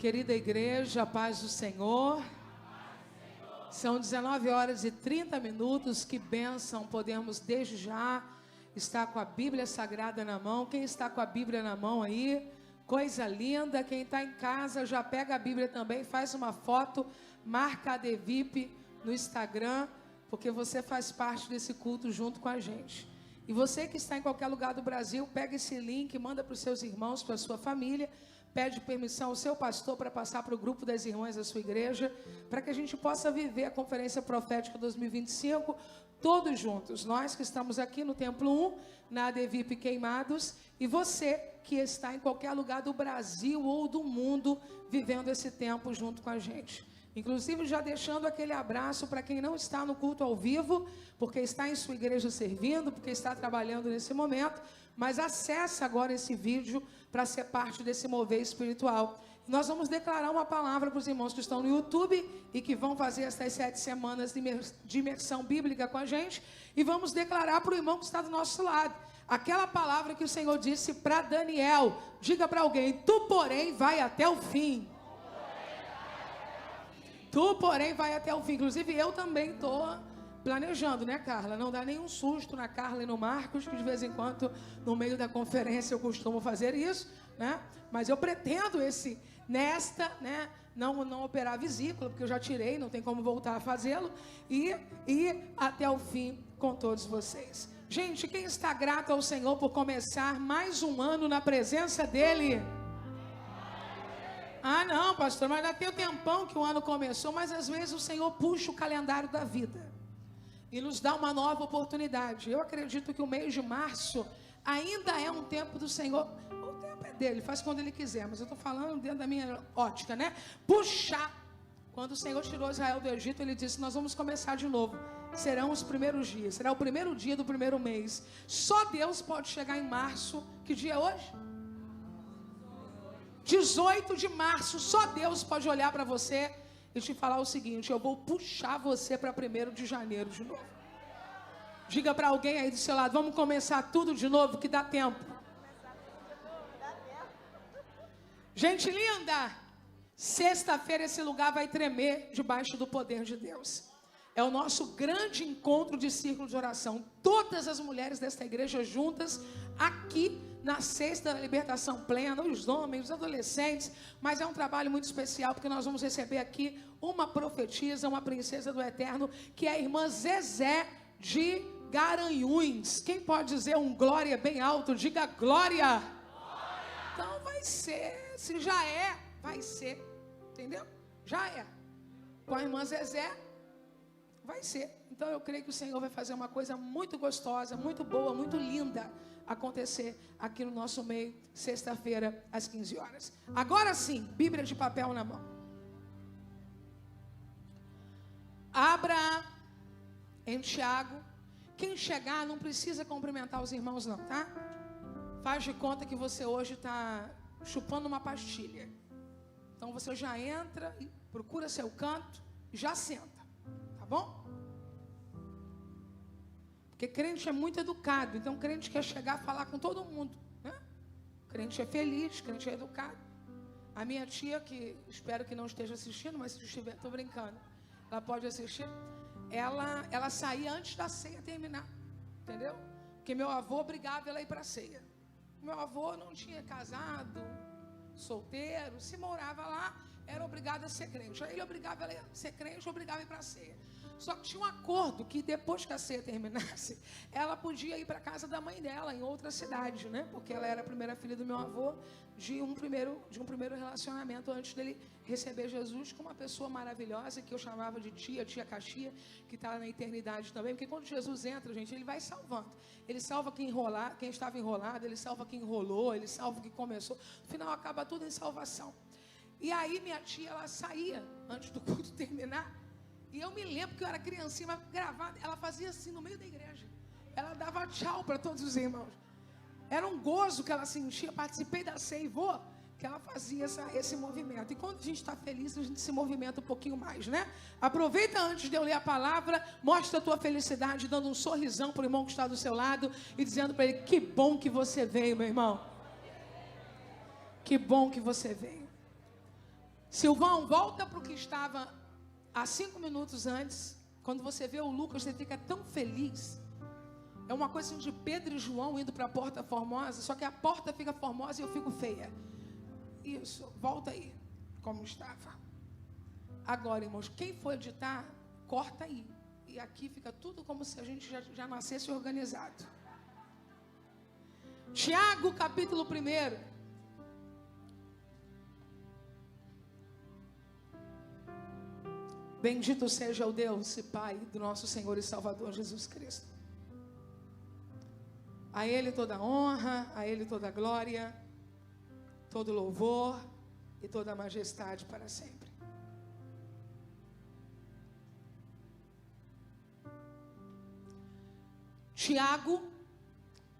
Querida igreja, a paz do Senhor. São 19 horas e 30 minutos. Que bênção podermos desde já estar com a Bíblia Sagrada na mão. Quem está com a Bíblia na mão aí? Coisa linda. Quem está em casa já pega a Bíblia também, faz uma foto, marca a DVIP no Instagram, porque você faz parte desse culto junto com a gente. E você que está em qualquer lugar do Brasil, pega esse link, manda para os seus irmãos, para a sua família, pede permissão ao seu pastor para passar para o grupo das irmãs da sua igreja, para que a gente possa viver a Conferência Profética 2025 todos juntos. Nós que estamos aqui no Templo 1, na ADVIP Queimados, e você que está em qualquer lugar do Brasil ou do mundo, vivendo esse tempo junto com a gente. Inclusive já deixando aquele abraço para quem não está no culto ao vivo, porque está em sua igreja servindo, porque está trabalhando nesse momento, mas acesse agora esse vídeo para ser parte desse mover espiritual. Nós vamos declarar uma palavra para os irmãos que estão no YouTube e que vão fazer essas 7 semanas de imersão bíblica com a gente, e vamos declarar para o irmão que está do nosso lado aquela palavra que o Senhor disse para Daniel. Diga para alguém: tu porém vai até o fim. Tu, porém, vai até o fim. Inclusive, eu também estou planejando, né, Carla? Não dá nenhum susto na Carla e no Marcos, que de vez em quando, no meio da conferência, eu costumo fazer isso, né? Mas eu pretendo não operar a vesícula, porque eu já tirei, não tem como voltar a fazê-lo, e ir até o fim com todos vocês. Gente, quem está grato ao Senhor por começar mais um ano na presença dEle? Ah, não, pastor, mas já tem um tempão que o ano começou, mas às vezes o Senhor puxa o calendário da vida e nos dá uma nova oportunidade. Eu acredito que o mês de março ainda é um tempo do Senhor. O tempo é dele, faz quando ele quiser, mas eu estou falando dentro da minha ótica, né? Puxar. Quando o Senhor tirou Israel do Egito, ele disse: nós vamos começar de novo. Serão os primeiros dias, será o primeiro dia do primeiro mês. Só Deus pode chegar em março. Que dia é hoje? 18 de março, só Deus pode olhar para você e te falar o seguinte: eu vou puxar você para 1º de janeiro de novo. Diga para alguém aí do seu lado: vamos começar tudo de novo, que dá tempo. Gente linda, sexta-feira esse lugar vai tremer debaixo do poder de Deus. É o nosso grande encontro de círculo de oração. Todas as mulheres desta igreja juntas aqui na sexta libertação plena, os homens, os adolescentes, mas é um trabalho muito especial, porque nós vamos receber aqui uma profetisa, uma princesa do Eterno, que é a irmã Zezé de Garanhuns. Quem pode dizer um glória bem alto? Diga glória! Glória! Então vai ser, se já é, vai ser, entendeu? Já é. Com a irmã Zezé, vai ser. Então eu creio que o Senhor vai fazer uma coisa muito gostosa, muito boa, muito linda acontecer aqui no nosso meio, sexta-feira, às 15 horas. Agora sim, Bíblia de papel na mão. Abra em Tiago. Quem chegar não precisa cumprimentar os irmãos não, tá? Faz de conta que você hoje está chupando uma pastilha. Então você já entra, e procura seu canto e já senta, tá bom? Porque crente é muito educado, então crente quer chegar a falar com todo mundo, né? Crente é feliz, crente é educado. A minha tia, que espero que não esteja assistindo, mas se estiver, estou brincando, ela pode assistir, ela saía antes da ceia terminar, entendeu? Porque meu avô obrigava ela a ir para a ceia. Meu avô não tinha casado, solteiro, se morava lá, era obrigado a ser crente. Aí ele obrigava ela a ser crente, obrigava a ir para a ceia. Só que tinha um acordo que depois que a ceia terminasse, ela podia ir para a casa da mãe dela, em outra cidade, né? Porque ela era a primeira filha do meu avô, de um primeiro relacionamento antes dele receber Jesus, com uma pessoa maravilhosa que eu chamava de tia Caxia, que está na eternidade também. Porque quando Jesus entra, gente, ele vai salvando. Ele salva quem estava enrolado, ele salva quem enrolou, ele salva quem começou. No final acaba tudo em salvação. E aí minha tia, ela saía antes do culto terminar. E eu me lembro que eu era criancinha, mas gravada, ela fazia assim no meio da igreja. Ela dava tchau para todos os irmãos. Era um gozo que ela sentia. Participei da ceia e vou, que ela fazia esse movimento. E quando a gente está feliz, a gente se movimenta um pouquinho mais, né? Aproveita antes de eu ler a palavra, mostra a tua felicidade, dando um sorrisão para o irmão que está do seu lado e dizendo para ele: que bom que você veio, meu irmão. Que bom que você veio. Silvão, volta para o que estava há 5 minutos antes. Quando você vê o Lucas, você fica tão feliz. É uma coisa assim de Pedro e João indo para a Porta Formosa, só que a porta fica formosa e eu fico feia. Isso, volta aí, como estava. Agora, irmãos, quem for editar, corta aí. E aqui fica tudo como se a gente já nascesse organizado. Tiago, capítulo 1. Bendito seja o Deus e Pai do nosso Senhor e Salvador Jesus Cristo. A Ele toda honra, a Ele toda glória, todo louvor e toda majestade para sempre. Tiago,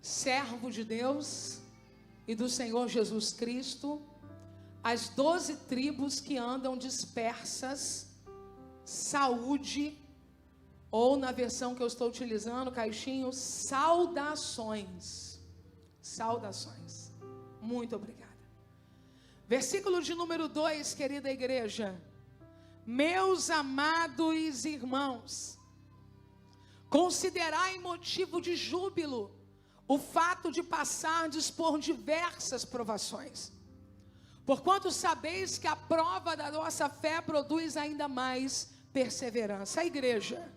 servo de Deus e do Senhor Jesus Cristo, as 12 tribos que andam dispersas, saúde, ou na versão que eu estou utilizando, caixinho, saudações. Saudações. Muito obrigada. Versículo de número 2, querida igreja. Meus amados irmãos, considerai motivo de júbilo o fato de passardes por diversas provações. Porquanto sabeis que a prova da nossa fé produz ainda mais perseverança. A igreja.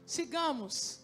Sigamos.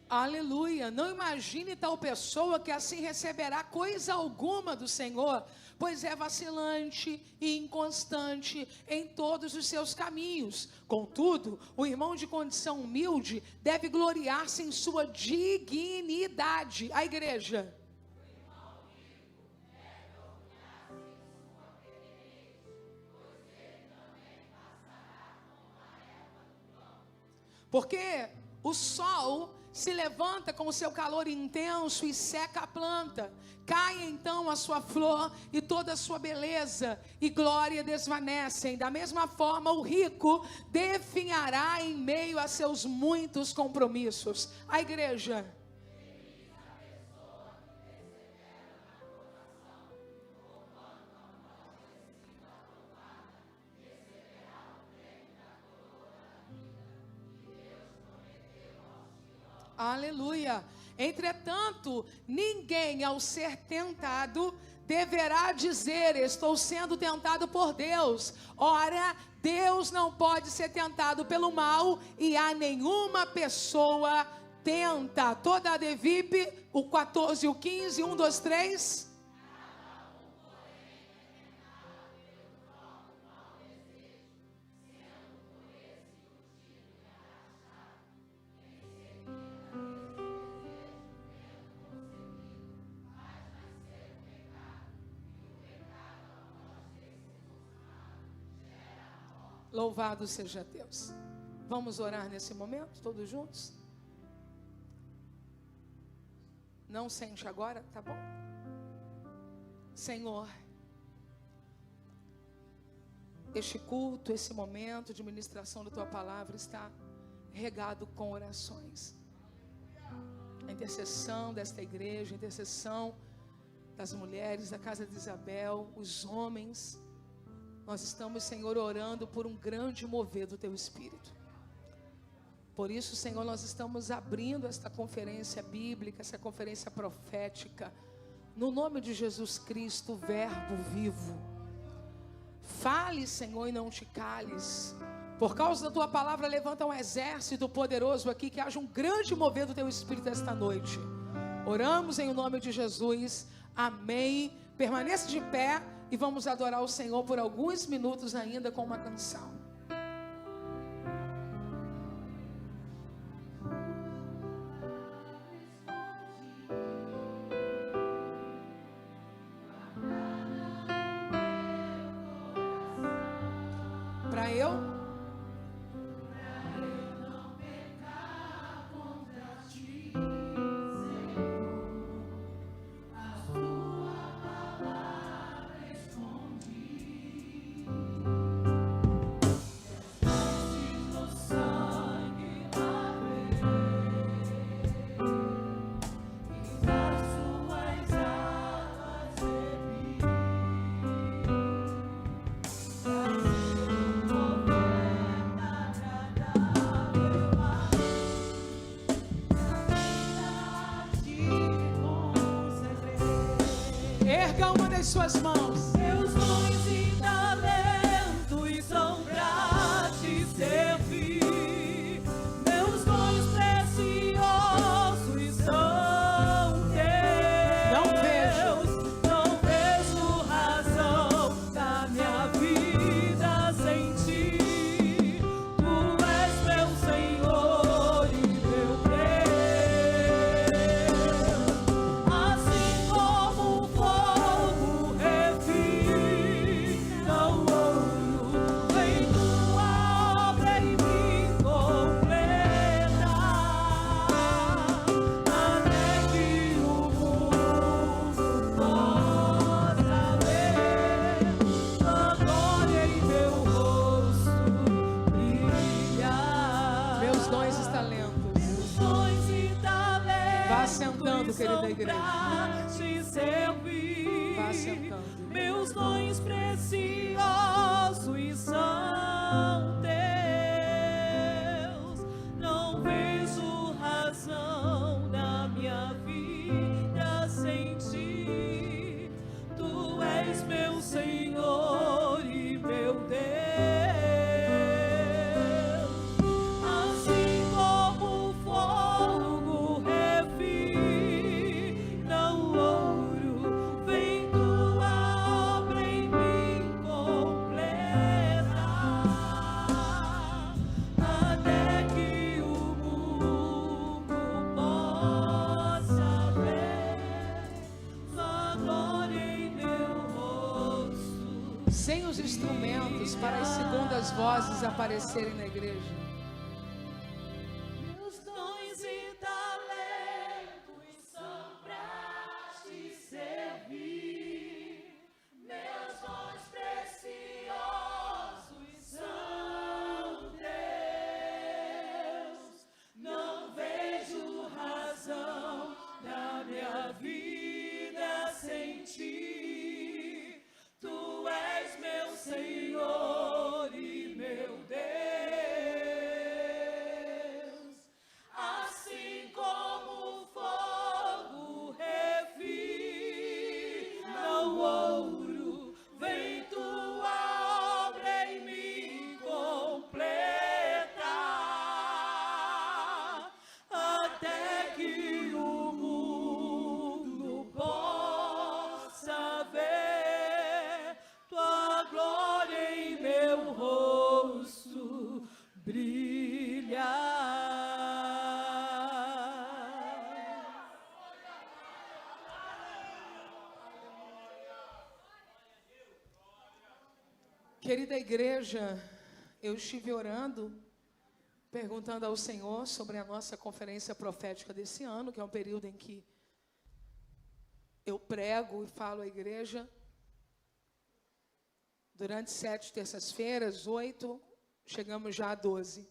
Aleluia, não imagine tal pessoa que assim receberá coisa alguma do Senhor, pois é vacilante e inconstante em todos os seus caminhos. Contudo, o irmão de condição humilde deve gloriar-se em sua dignidade. A igreja. Porque o sol se levanta com o seu calor intenso e seca a planta. Cai então a sua flor e toda a sua beleza e glória desvanecem. Da mesma forma, o rico definhará em meio a seus muitos compromissos. A igreja. Aleluia. Entretanto, ninguém ao ser tentado deverá dizer: estou sendo tentado por Deus. Ora, Deus não pode ser tentado pelo mal e a nenhuma pessoa tenta. Toda a Devip, o 14 e o 15, 1, 2, 3. Louvado seja Deus. Vamos orar nesse momento, todos juntos? Não sente agora, tá bom? Senhor, este culto, esse momento de ministração da Tua Palavra está regado com orações. A intercessão desta igreja, a intercessão das mulheres da casa de Isabel, os homens. Nós estamos, Senhor, orando por um grande mover do Teu Espírito. Por isso, Senhor, nós estamos abrindo esta conferência bíblica, essa conferência profética, no nome de Jesus Cristo, o Verbo vivo. Fale, Senhor, e não te cales. Por causa da Tua palavra, levanta um exército poderoso aqui, que haja um grande mover do Teu Espírito esta noite. Oramos em nome de Jesus. Amém. Permaneça de pé. E vamos adorar o Senhor por alguns minutos ainda com uma canção. Erga uma das suas mãos. Meus dons e talentos são pra te servir. Meus dons preciosos são teus. Não vejo razão da minha vida sem ti. Tu és meu Senhor e meu Deus. Assim como o fogo refina o ouro, vem tua obra em mim completa, até que o mundo possa ver tua glória em meu rosto brilhar. Meus dons e talentos. Dons e talentos Vá sentando, querida são igreja. pra te servir. Vá sentando. Meus dons preciosos são teus. Não vejo razão na minha vida sem ti. Tu és meu Senhor e meu Deus. Assim como o fogo refina o ouro, vem tua obra em mim completa, até que o mundo possa ver sua glória em meu rosto. Sem os instrumentos para as segundas vozes aparecerem na igreja. Meus dons e talentos são pra te servir. Meus dons preciosos são teus. Não vejo razão na minha vida sem ti. Tu és meu Senhor e meu Deus. Assim como o fogo refina o ouro, vem tua obra em mim completa, até que o mundo possa ver tua glória em meu rosto brilhar. Querida igreja, eu estive orando, perguntando ao Senhor sobre a nossa conferência profética desse ano, que é um período em que eu prego e falo à igreja durante 7 terças-feiras, 8, chegamos já a 12.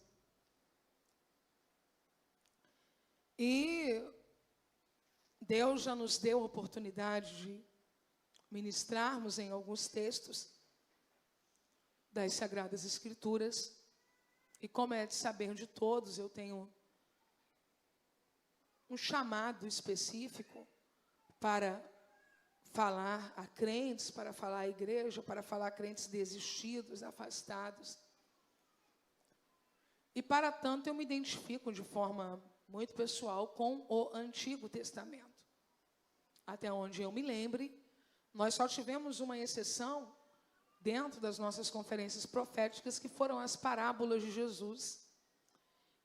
E Deus já nos deu a oportunidade de ministrarmos em alguns textos das Sagradas Escrituras. E como é de saber de todos, eu tenho um chamado específico para falar a crentes, para falar à igreja, para falar a crentes desistidos, afastados. E para tanto eu me identifico de forma muito pessoal com o Antigo Testamento. Até onde eu me lembre, nós só tivemos uma exceção dentro das nossas conferências proféticas, que foram as parábolas de Jesus,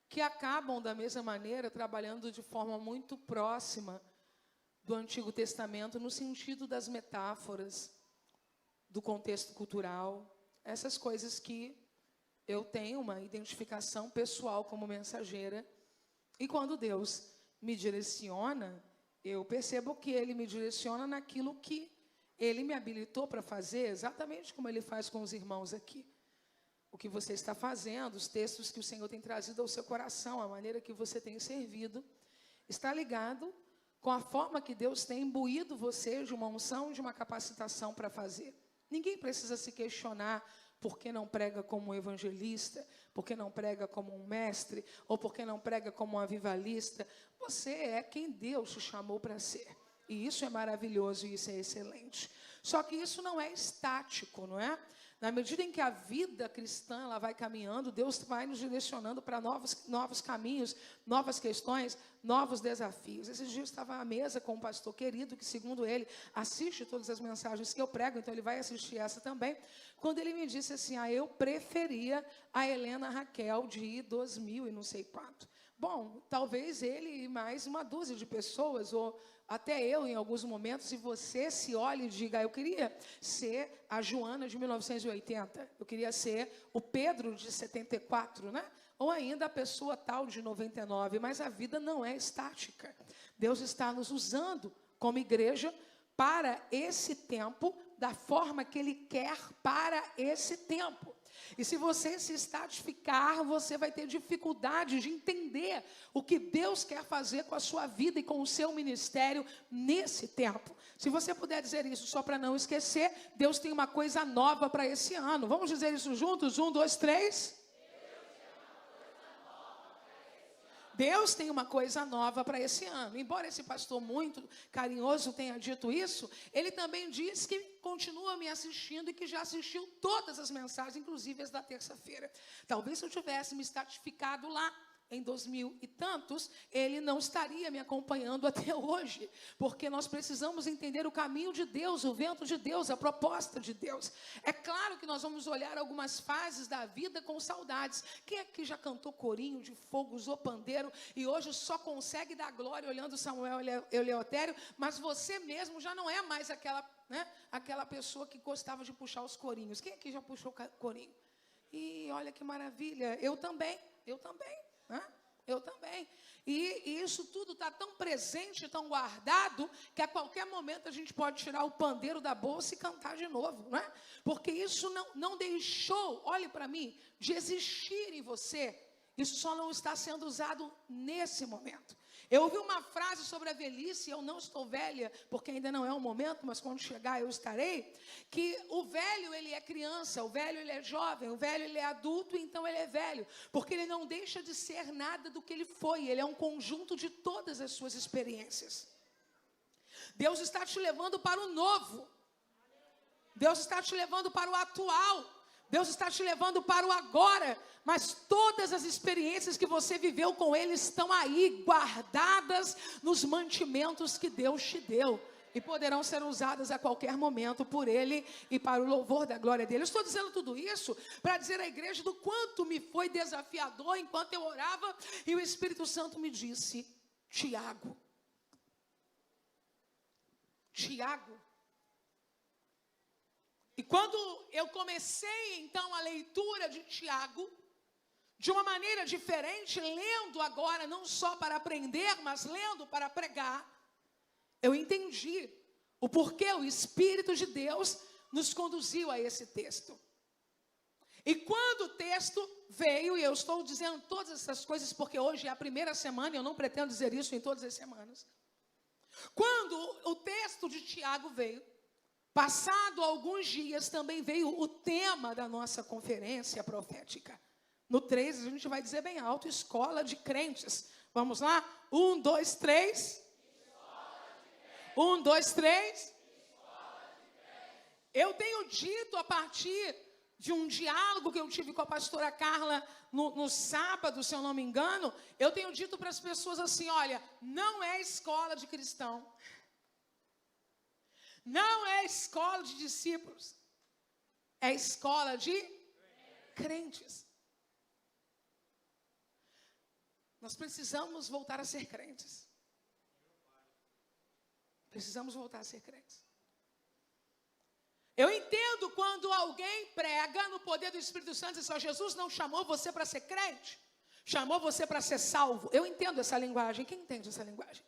que acabam da mesma maneira, trabalhando de forma muito próxima do Antigo Testamento, no sentido das metáforas, do contexto cultural, essas coisas que eu tenho uma identificação pessoal como mensageira, e quando Deus me direciona, eu percebo que Ele me direciona naquilo que Ele me habilitou para fazer, exatamente como Ele faz com os irmãos aqui. O que você está fazendo, os textos que o Senhor tem trazido ao seu coração, a maneira que você tem servido, está ligado com a forma que Deus tem imbuído você de uma unção, de uma capacitação para fazer. Ninguém precisa se questionar por que não prega como um evangelista, por que não prega como um mestre, ou por que não prega como um avivalista. Você é quem Deus te chamou para ser. E isso é maravilhoso e isso é excelente. Só que isso não é estático, não é? Na medida em que a vida cristã ela vai caminhando, Deus vai nos direcionando para novos caminhos, novas questões, novos desafios. Esses dias eu estava à mesa com um pastor querido, que segundo ele, assiste todas as mensagens que eu prego, então ele vai assistir essa também. Quando ele me disse assim, eu preferia a Helena Raquel de 2000 e não sei quanto. Bom, talvez ele e mais uma dúzia de pessoas, ou até eu em alguns momentos, se você se olha e diga, eu queria ser a Joana de 1980, eu queria ser o Pedro de 74, né? Ou ainda a pessoa tal de 99, mas a vida não é estática. Deus está nos usando como igreja para esse tempo, da forma que Ele quer para esse tempo. E se você se estatificar, você vai ter dificuldade de entender o que Deus quer fazer com a sua vida e com o seu ministério nesse tempo. Se você puder dizer isso só para não esquecer, Deus tem uma coisa nova para esse ano. Vamos dizer isso juntos? 1, 2, 3. Deus tem uma coisa nova para esse ano. Embora esse pastor muito carinhoso tenha dito isso, ele também diz que continua me assistindo e que já assistiu todas as mensagens, inclusive as da terça-feira. Talvez se eu tivesse me estatificado lá em 2000 e tantos, ele não estaria me acompanhando até hoje, porque nós precisamos entender o caminho de Deus, o vento de Deus, a proposta de Deus. É claro que nós vamos olhar algumas fases da vida com saudades. Quem é que já cantou corinho de fogo, usou pandeiro e hoje só consegue dar glória olhando Samuel Eleutério, mas você mesmo já não é mais aquela pessoa que gostava de puxar os corinhos. Quem aqui já puxou corinho? E olha que maravilha, eu também. Eu também. E isso tudo está tão presente, tão guardado, que a qualquer momento a gente pode tirar o pandeiro da bolsa e cantar de novo, não é? Porque isso não deixou, olhe para mim, de existir em você. Isso só não está sendo usado nesse momento. Eu ouvi uma frase sobre a velhice, eu não estou velha, porque ainda não é o momento, mas quando chegar eu estarei, que o velho ele é criança, o velho ele é jovem, o velho ele é adulto, então ele é velho, porque ele não deixa de ser nada do que ele foi, ele é um conjunto de todas as suas experiências. Deus está te levando para o novo, Deus está te levando para o atual, Deus está te levando para o agora, mas todas as experiências que você viveu com Ele estão aí, guardadas nos mantimentos que Deus te deu. E poderão ser usadas a qualquer momento por Ele e para o louvor da glória dEle. Eu estou dizendo tudo isso para dizer à igreja do quanto me foi desafiador enquanto eu orava e o Espírito Santo me disse, Tiago. E quando eu comecei, então, a leitura de Tiago, de uma maneira diferente, lendo agora, não só para aprender, mas lendo para pregar, eu entendi o porquê o Espírito de Deus nos conduziu a esse texto. E quando o texto veio, e eu estou dizendo todas essas coisas, porque hoje é a primeira semana, e eu não pretendo dizer isso em todas as semanas. Quando o texto de Tiago veio, passado alguns dias, também veio o tema da nossa conferência profética. No 3, a gente vai dizer bem alto, escola de crentes. Vamos lá? 1, 2, 3. 1, 2, 3. Eu tenho dito a partir de um diálogo que eu tive com a pastora Carla no sábado, se eu não me engano, eu tenho dito para as pessoas assim, olha, não é escola de cristão. Não é escola de discípulos, é escola de crentes. Nós precisamos voltar a ser crentes. Precisamos voltar a ser crentes. Eu entendo quando alguém prega no poder do Espírito Santo e diz, Jesus não chamou você para ser crente, chamou você para ser salvo. Eu entendo essa linguagem. Quem entende essa linguagem?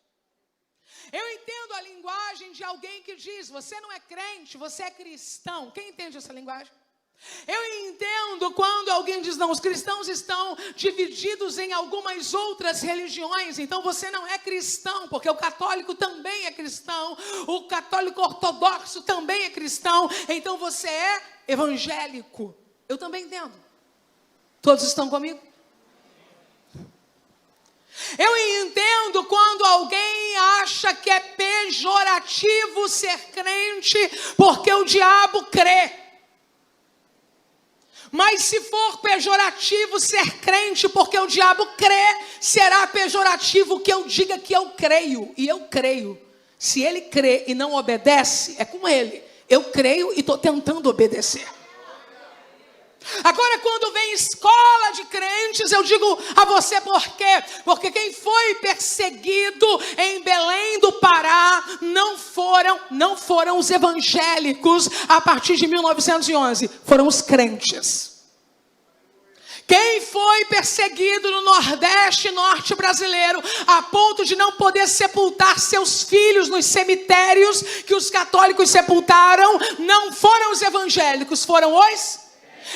Eu entendo a linguagem de alguém que diz, você não é crente, você é cristão. Quem entende essa linguagem? Eu entendo quando alguém diz, não, os cristãos estão divididos em algumas outras religiões, então você não é cristão, porque o católico também é cristão, o católico ortodoxo também é cristão, então você é evangélico. Eu também entendo. Todos estão comigo? Eu entendo quando alguém acha que é pejorativo ser crente, porque o diabo crê. Mas se for pejorativo ser crente, porque o diabo crê, será pejorativo que eu diga que eu creio. E eu creio. Se ele crê e não obedece, é com ele. Eu creio e estou tentando obedecer. Agora, quando vem escola de crentes, eu digo a você por quê? Porque quem foi perseguido em Belém do Pará não foram os evangélicos a partir de 1911, foram os crentes. Quem foi perseguido no Nordeste e Norte brasileiro a ponto de não poder sepultar seus filhos nos cemitérios que os católicos sepultaram, não foram os evangélicos, foram os...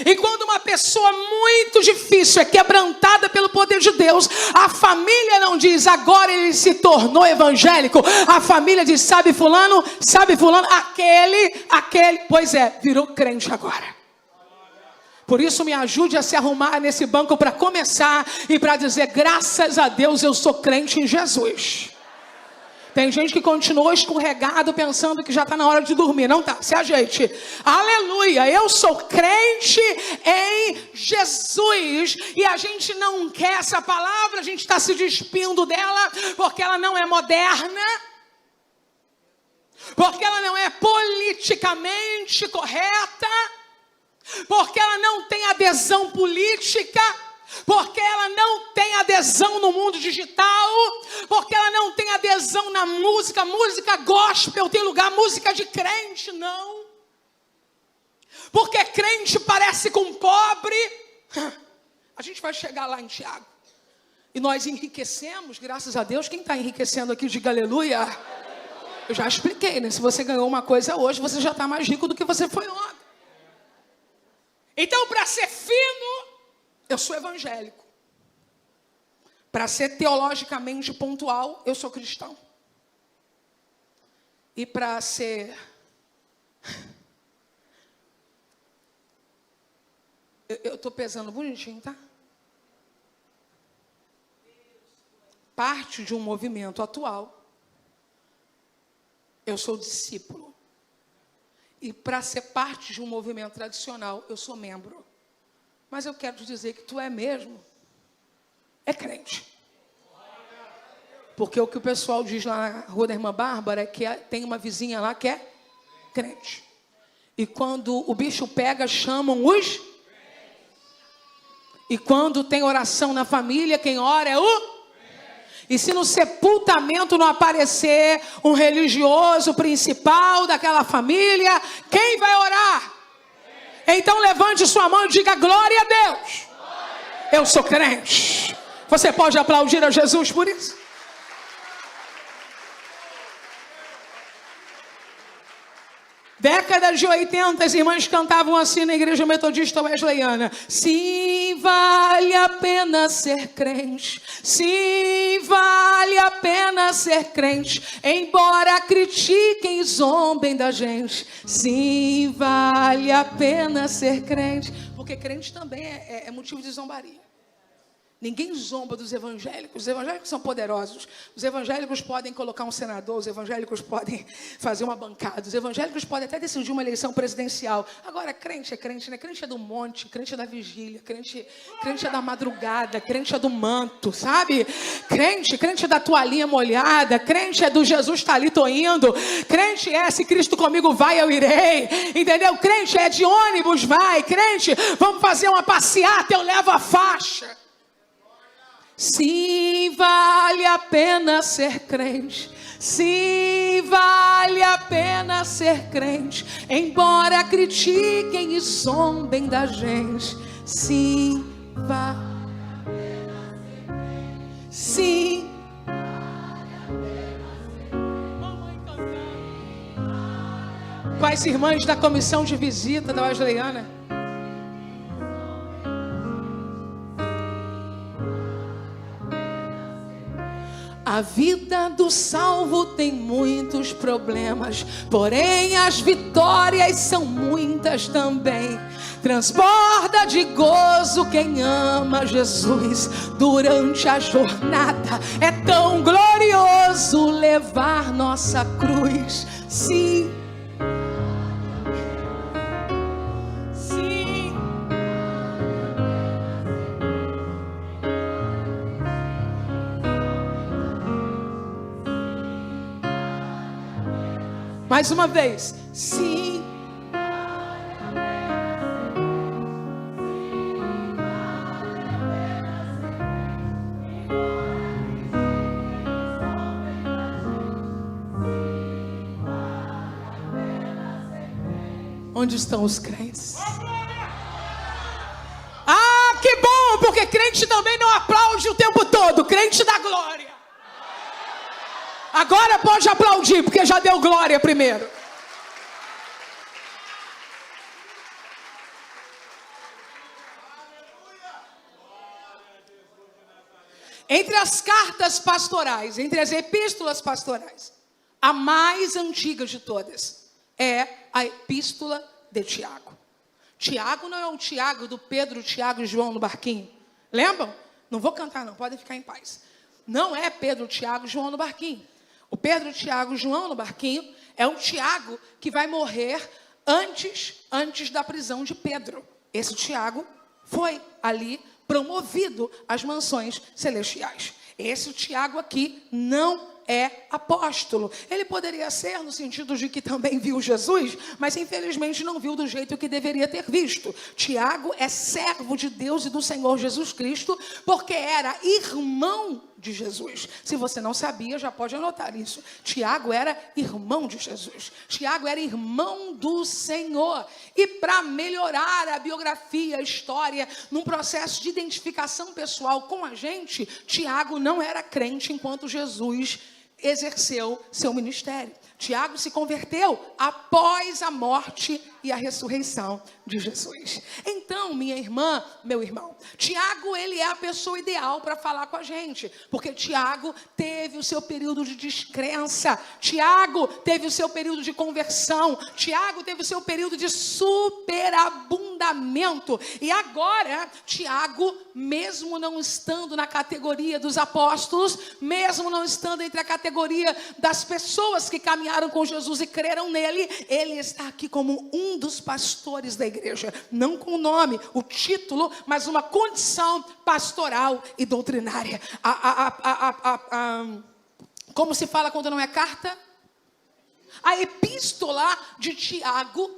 E quando uma pessoa muito difícil é quebrantada pelo poder de Deus, a família não diz, agora ele se tornou evangélico. A família diz, sabe fulano, aquele, pois é, virou crente agora. Por isso me ajude a se arrumar nesse banco para começar e para dizer, graças a Deus eu sou crente em Jesus. Tem gente que continua escorregado pensando que já está na hora de dormir. Não está, se ajeite. Aleluia, eu sou crente em Jesus. E a gente não quer essa palavra, a gente está se despindo dela, porque ela não é moderna, porque ela não é politicamente correta, porque ela não tem adesão política, porque ela não tem adesão no mundo digital, porque ela não tem adesão na música gospel tem lugar, música de crente não, porque crente parece com pobre. A gente vai chegar lá em Tiago, e nós enriquecemos, graças a Deus. Quem está enriquecendo aqui, diga aleluia. Eu já expliquei, né? Se você ganhou uma coisa hoje, você já está mais rico do que você foi ontem. Então, para ser fino, eu sou evangélico. Para ser teologicamente pontual, eu sou cristão. E para ser... Eu estou pesando bonitinho, tá? Parte de um movimento atual, eu sou discípulo. E para ser parte de um movimento tradicional, eu sou membro. Mas eu quero te dizer que tu é mesmo, é crente. Porque o que o pessoal diz lá na Rua da Irmã Bárbara é que tem uma vizinha lá que é crente. E quando o bicho pega, chamam os... E quando tem oração na família, quem ora é o... E se no sepultamento não aparecer um religioso principal daquela família, quem vai orar? Então levante sua mão e diga glória a Deus. Eu sou crente. Você pode aplaudir a Jesus por isso? Décadas de 80, as irmãs cantavam assim na igreja metodista wesleyana: sim, vale a pena ser crente. Sim, vale a pena ser crente, embora critiquem e zombem da gente. Sim, vale a pena ser crente. Porque crente também é motivo de zombaria. Ninguém zomba dos evangélicos. Os evangélicos são poderosos. Os evangélicos podem colocar um senador. Os evangélicos podem fazer uma bancada. Os evangélicos podem até decidir uma eleição presidencial. Agora, crente é crente, né? Crente é do monte, crente é da vigília, crente é da madrugada, crente é do manto, sabe? Crente é da toalhinha molhada, crente é do Jesus tá ali, tô indo. Crente é, se Cristo comigo vai, eu irei. Entendeu? Crente é de ônibus, vai. Crente, vamos fazer uma passeata, eu levo a faixa. Sim, vale a pena ser crente. Sim, vale a pena ser crente, embora critiquem e zombem da gente. Sim, vale a pena ser crente. Sim, vale a pena ser crente. Com as irmãs da comissão de visita da Wesleyana. A vida do salvo tem muitos problemas, porém as vitórias são muitas também. Transborda de gozo quem ama Jesus. Durante a jornada é tão glorioso levar nossa cruz. Sim. Sim. Mais uma vez. Sim. Onde estão os crentes? Ah, que bom, porque crente também não aplaude o tempo todo. Crente dá glória. Agora pode aplaudir, porque já deu glória primeiro. Entre as cartas pastorais, entre as epístolas pastorais, a mais antiga de todas é a epístola de Tiago. Tiago não é o Tiago do Pedro, Tiago e João no barquinho. Lembram? Não vou cantar não, podem ficar em paz. Não é Pedro, Tiago e João no barquinho. O Pedro, Tiago e João no barquinho é o Tiago que vai morrer antes da prisão de Pedro. Esse Tiago foi ali promovido às mansões celestiais. Esse Tiago aqui não é apóstolo. Ele poderia ser no sentido de que também viu Jesus, mas infelizmente não viu do jeito que deveria ter visto. Tiago é servo de Deus e do Senhor Jesus Cristo, porque era irmão de Jesus. Se você não sabia, já pode anotar isso. Tiago era irmão de Jesus. Tiago era irmão do Senhor. E para melhorar a biografia, a história, num processo de identificação pessoal com a gente, Tiago não era crente enquanto Jesus exerceu seu ministério. Tiago se converteu após a morte e a ressurreição de Jesus. Então, minha irmã, meu irmão, Tiago, ele é a pessoa ideal para falar com a gente, porque Tiago teve o seu período de descrença, Tiago teve o seu período de conversão, Tiago teve o seu período de superabundamento, e agora, Tiago, mesmo não estando na categoria dos apóstolos, mesmo não estando entre a categoria das pessoas que caminharam com Jesus e creram nele, ele está aqui como um dos pastores da igreja, não com o nome, o título, mas uma condição pastoral e doutrinária. Como se fala quando não é carta? A epístola de Tiago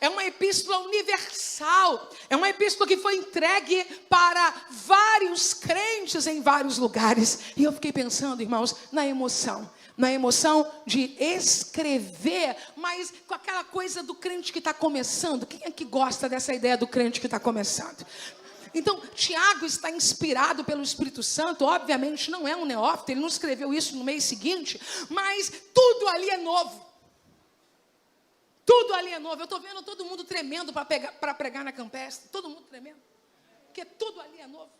é uma epístola universal, é uma epístola que foi entregue para vários crentes em vários lugares. E eu fiquei pensando, irmãos, na emoção de escrever, mas com aquela coisa do crente que está começando. Quem é que gosta dessa ideia do crente que está começando? Então, Tiago está inspirado pelo Espírito Santo, obviamente não é um neófito, ele não escreveu isso no mês seguinte, mas tudo ali é novo. Tudo ali é novo. Eu estou vendo todo mundo tremendo para pregar na campestre, todo mundo tremendo, porque tudo ali é novo.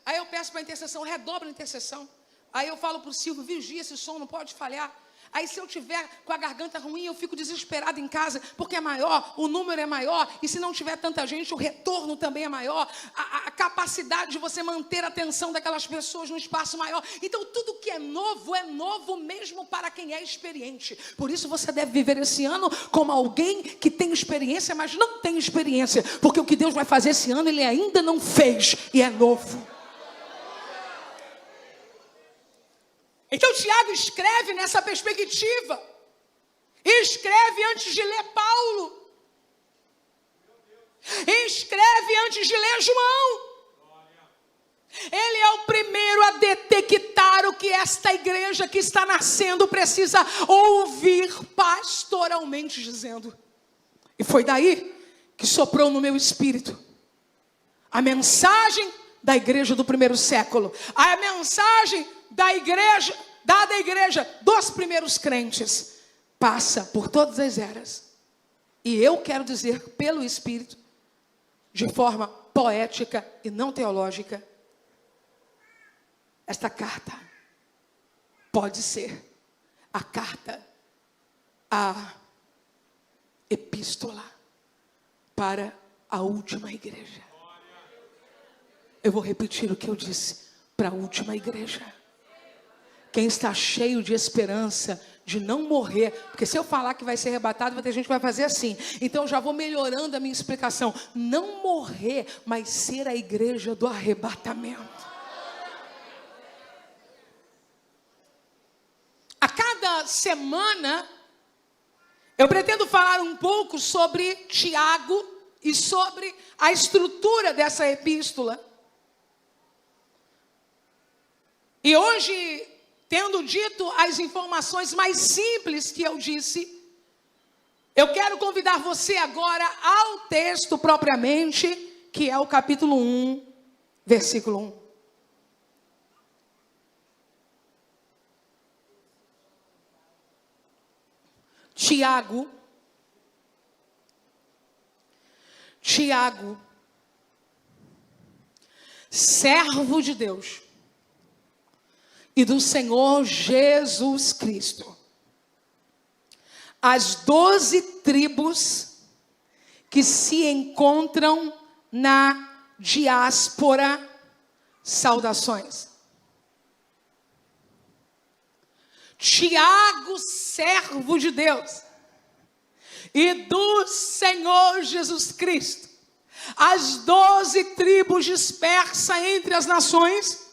Aí eu peço para a intercessão, redobra a intercessão. Aí eu falo para o Silvio, vigia, esse som não pode falhar. Aí se eu tiver com a garganta ruim, eu fico desesperado em casa, porque é maior, o número é maior, e se não tiver tanta gente, o retorno também é maior, a capacidade de você manter a atenção daquelas pessoas num espaço maior. Então tudo que é novo mesmo para quem é experiente. Por isso você deve viver esse ano como alguém que tem experiência, mas não tem experiência, porque o que Deus vai fazer esse ano, Ele ainda não fez, e é novo. Então Tiago escreve nessa perspectiva, e escreve antes de ler Paulo, e escreve antes de ler João. Ele é o primeiro a detectar o que esta igreja que está nascendo precisa ouvir pastoralmente dizendo. E foi daí que soprou no meu espírito a mensagem da igreja do primeiro século, a mensagem da igreja, dada à igreja dos primeiros crentes, passa por todas as eras. E eu quero dizer pelo Espírito, de forma poética e não teológica, esta carta pode ser a carta, a epístola para a última igreja. Eu vou repetir o que eu disse, para a última igreja. Quem está cheio de esperança de não morrer, porque se eu falar que vai ser arrebatado, vai ter gente que vai fazer assim. Então eu já vou melhorando a minha explicação. Não morrer, mas ser a igreja do arrebatamento. A cada semana, eu pretendo falar um pouco sobre Tiago e sobre a estrutura dessa epístola. E hoje, tendo dito as informações mais simples que eu disse, eu quero convidar você agora ao texto propriamente, que é o capítulo 1, versículo 1. Tiago, servo de Deus e do Senhor Jesus Cristo, as 12 tribos que se encontram na diáspora, saudações. Tiago, servo de Deus e do Senhor Jesus Cristo, as 12 tribos dispersas entre as nações,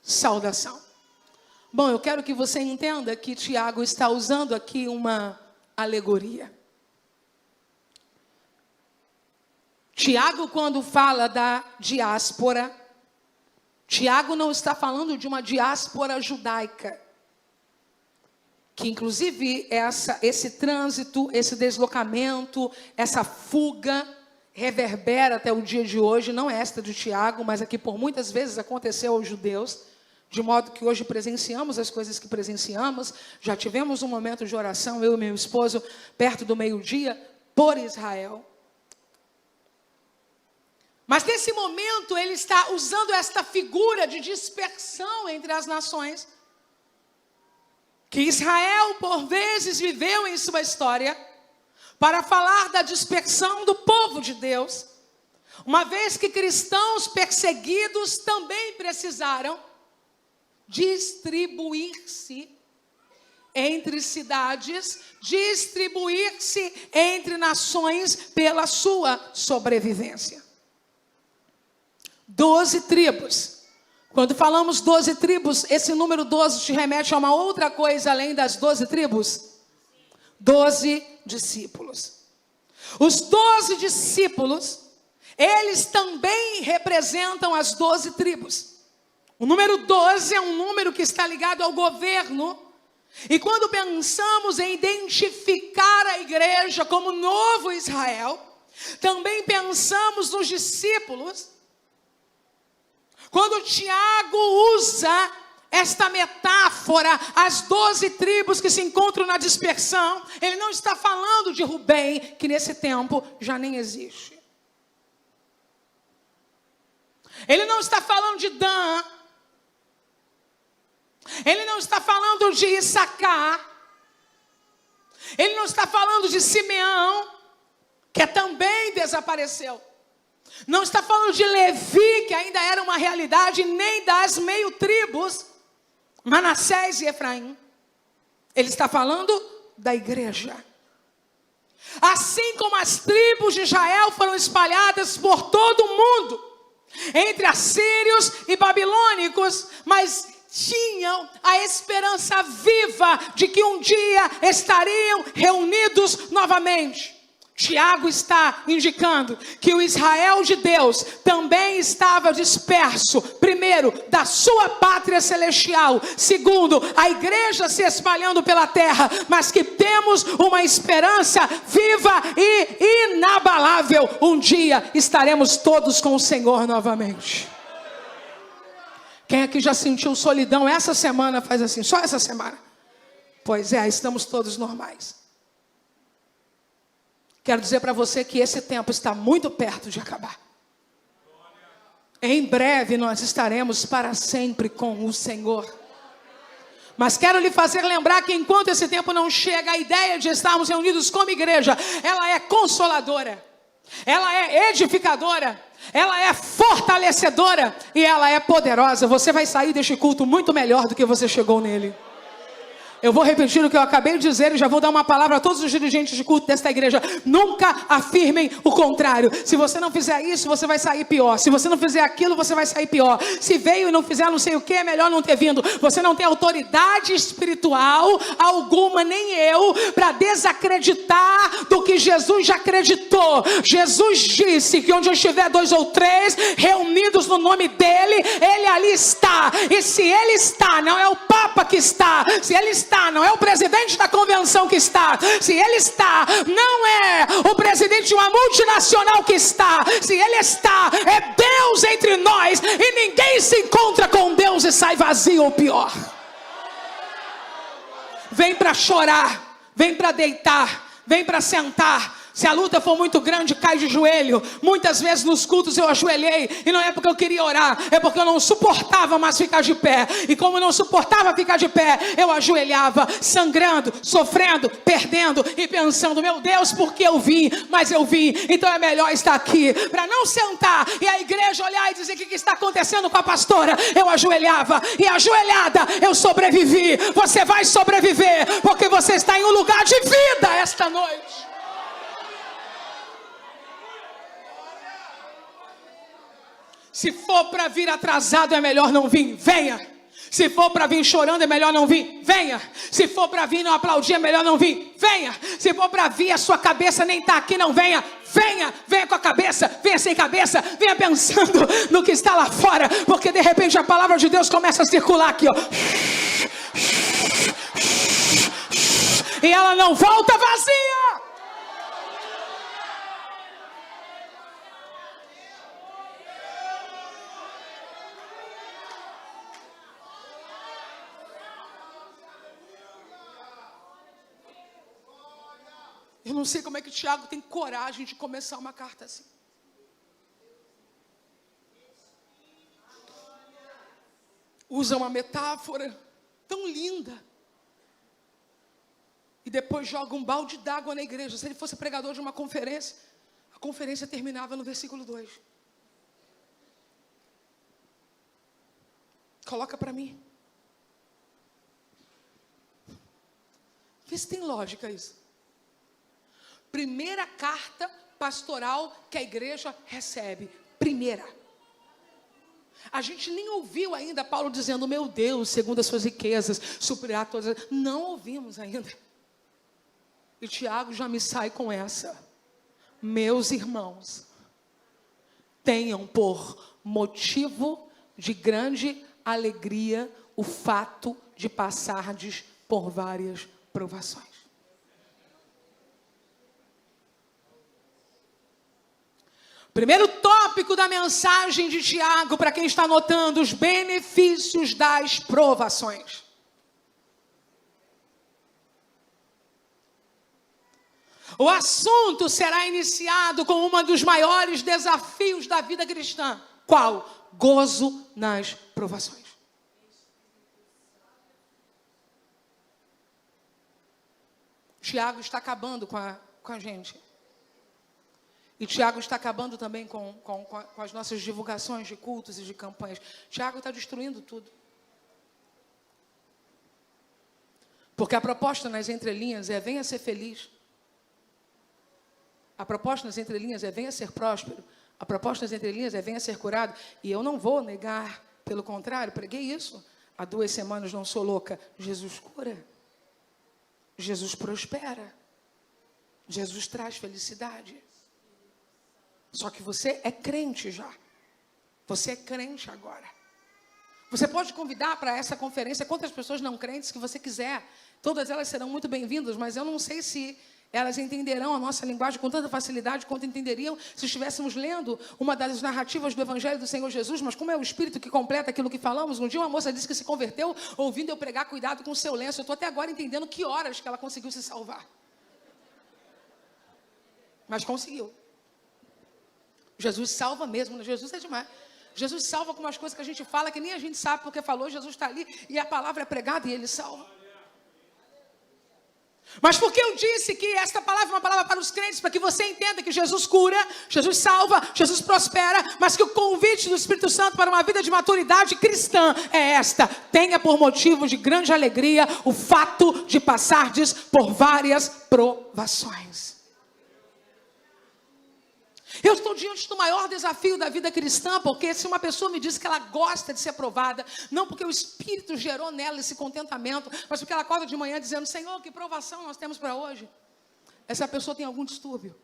saudação. Bom, eu quero que você entenda que Tiago está usando aqui uma alegoria. Tiago, quando fala da diáspora, Tiago não está falando de uma diáspora judaica, que inclusive esse trânsito, esse deslocamento, essa fuga, reverbera até o dia de hoje, não é esta de Tiago, mas aqui por muitas vezes aconteceu aos judeus, de modo que hoje presenciamos as coisas que presenciamos. Já tivemos um momento de oração, eu e meu esposo, perto do meio-dia, por Israel. Mas nesse momento ele está usando esta figura de dispersão entre as nações, que Israel por vezes viveu em sua história, para falar da dispersão do povo de Deus, uma vez que cristãos perseguidos também precisaram distribuir-se entre cidades, distribuir-se entre nações pela sua sobrevivência. 12 tribos. Quando falamos 12 tribos, esse número 12 te remete a uma outra coisa além das 12 tribos? 12 discípulos. Os 12 discípulos, eles também representam as 12 tribos. O número 12 é um número que está ligado ao governo. E quando pensamos em identificar a igreja como novo Israel, também pensamos nos discípulos. Quando Tiago usa esta metáfora, as 12 tribos que se encontram na dispersão, ele não está falando de Rubem, que nesse tempo já nem existe. Ele não está falando de Dan. Ele não está falando de Issacar. Ele não está falando de Simeão, que também desapareceu. Não está falando de Levi, que ainda era uma realidade, nem das meio tribos, Manassés e Efraim. Ele está falando da igreja. Assim como as tribos de Israel foram espalhadas por todo o mundo, entre assírios e babilônicos, mas tinham a esperança viva de que um dia estariam reunidos novamente. Tiago está indicando que o Israel de Deus também estava disperso, primeiro, da sua pátria celestial, segundo, a igreja se espalhando pela terra, mas que temos uma esperança viva e inabalável. Um dia estaremos todos com o Senhor novamente. Quem aqui já sentiu solidão essa semana faz assim, só essa semana? Pois é, estamos todos normais. Quero dizer para você que esse tempo está muito perto de acabar. Em breve nós estaremos para sempre com o Senhor. Mas quero lhe fazer lembrar que enquanto esse tempo não chega, a ideia de estarmos reunidos como igreja, ela é consoladora, ela é edificadora, ela é fortalecedora e ela é poderosa. Você vai sair deste culto muito melhor do que você chegou nele. Eu vou repetir o que eu acabei de dizer e já vou dar uma palavra a todos os dirigentes de culto desta igreja. Nunca afirmem o contrário. Se você não fizer isso, você vai sair pior. Se você não fizer aquilo, você vai sair pior. Se veio e não fizer não sei o que, é melhor não ter vindo. Você não tem autoridade espiritual alguma, nem eu, para desacreditar do que Jesus já acreditou. Jesus disse que onde estiver 2 ou 3 reunidos no nome dele, ele ali está. E se ele está, não é o Papa que está. Se ele está, não é o presidente da convenção que está. Se ele está, não é o presidente de uma multinacional que está. Se ele está, é Deus entre nós. E ninguém se encontra com Deus e sai vazio ou pior. Vem para chorar, vem para deitar, vem para sentar. Se a luta for muito grande, cai de joelho. Muitas vezes nos cultos eu ajoelhei. E não é porque eu queria orar, é porque eu não suportava mais ficar de pé. E como eu não suportava ficar de pé, eu ajoelhava, sangrando, sofrendo, perdendo e pensando: meu Deus, por que eu vim? Mas eu vim, então é melhor estar aqui. Para não sentar e a igreja olhar e dizer: o que está acontecendo com a pastora? Eu ajoelhava e ajoelhada eu sobrevivi. Você vai sobreviver, porque você está em um lugar de vida esta noite. Se for para vir atrasado, é melhor não vir, venha. Se for para vir chorando, é melhor não vir, venha. Se for para vir não aplaudir, é melhor não vir, venha. Se for para vir, a sua cabeça nem está aqui, não venha. Venha, venha com a cabeça, venha sem cabeça, venha pensando no que está lá fora. Porque de repente a palavra de Deus começa a circular aqui, ó. E ela não volta vazia. Eu não sei como é que Tiago tem coragem de começar uma carta assim. Usa uma metáfora tão linda. E depois joga um balde d'água na igreja. Se ele fosse pregador de uma conferência, a conferência terminava no versículo 2. Coloca para mim. Vê se tem lógica isso. Primeira carta pastoral que a igreja recebe. Primeira. A gente nem ouviu ainda Paulo dizendo: meu Deus, segundo as suas riquezas, suprirá todas. Não ouvimos ainda. E Tiago já me sai com essa: meus irmãos, tenham por motivo de grande alegria o fato de passardes por várias provações. Primeiro tópico da mensagem de Tiago, para quem está anotando: os benefícios das provações. O assunto será iniciado com um dos maiores desafios da vida cristã. Qual? Gozo nas provações. Tiago está acabando com a gente. E Tiago está acabando também com as nossas divulgações de cultos e de campanhas. Tiago está destruindo tudo. Porque a proposta nas entrelinhas é: venha ser feliz. A proposta nas entrelinhas é: venha ser próspero. A proposta nas entrelinhas é: venha ser curado. E eu não vou negar, pelo contrário, preguei isso há 2 semanas, não sou louca. Jesus cura. Jesus prospera. Jesus traz felicidade. Só que você é crente já. Você é crente agora. Você pode convidar para essa conferência quantas pessoas não crentes que você quiser. Todas elas serão muito bem-vindas, mas eu não sei se elas entenderão a nossa linguagem com tanta facilidade quanto entenderiam se estivéssemos lendo uma das narrativas do Evangelho do Senhor Jesus. Mas como é o Espírito que completa aquilo que falamos, um dia uma moça disse que se converteu ouvindo eu pregar: cuidado com o seu lenço. Eu estou até agora entendendo que horas que ela conseguiu se salvar. Mas conseguiu. Jesus salva mesmo, Jesus é demais. Jesus salva com umas coisas que a gente fala que nem a gente sabe porque falou. Jesus está ali e a palavra é pregada e Ele salva. Mas porque eu disse que esta palavra é uma palavra para os crentes, para que você entenda que Jesus cura, Jesus salva, Jesus prospera, mas que o convite do Espírito Santo para uma vida de maturidade cristã é esta: tenha por motivo de grande alegria o fato de passardes por várias provações. Eu estou diante do maior desafio da vida cristã, porque se uma pessoa me diz que ela gosta de ser provada, não porque o Espírito gerou nela esse contentamento, mas porque ela acorda de manhã dizendo: Senhor, que provação nós temos para hoje? Essa pessoa tem algum distúrbio.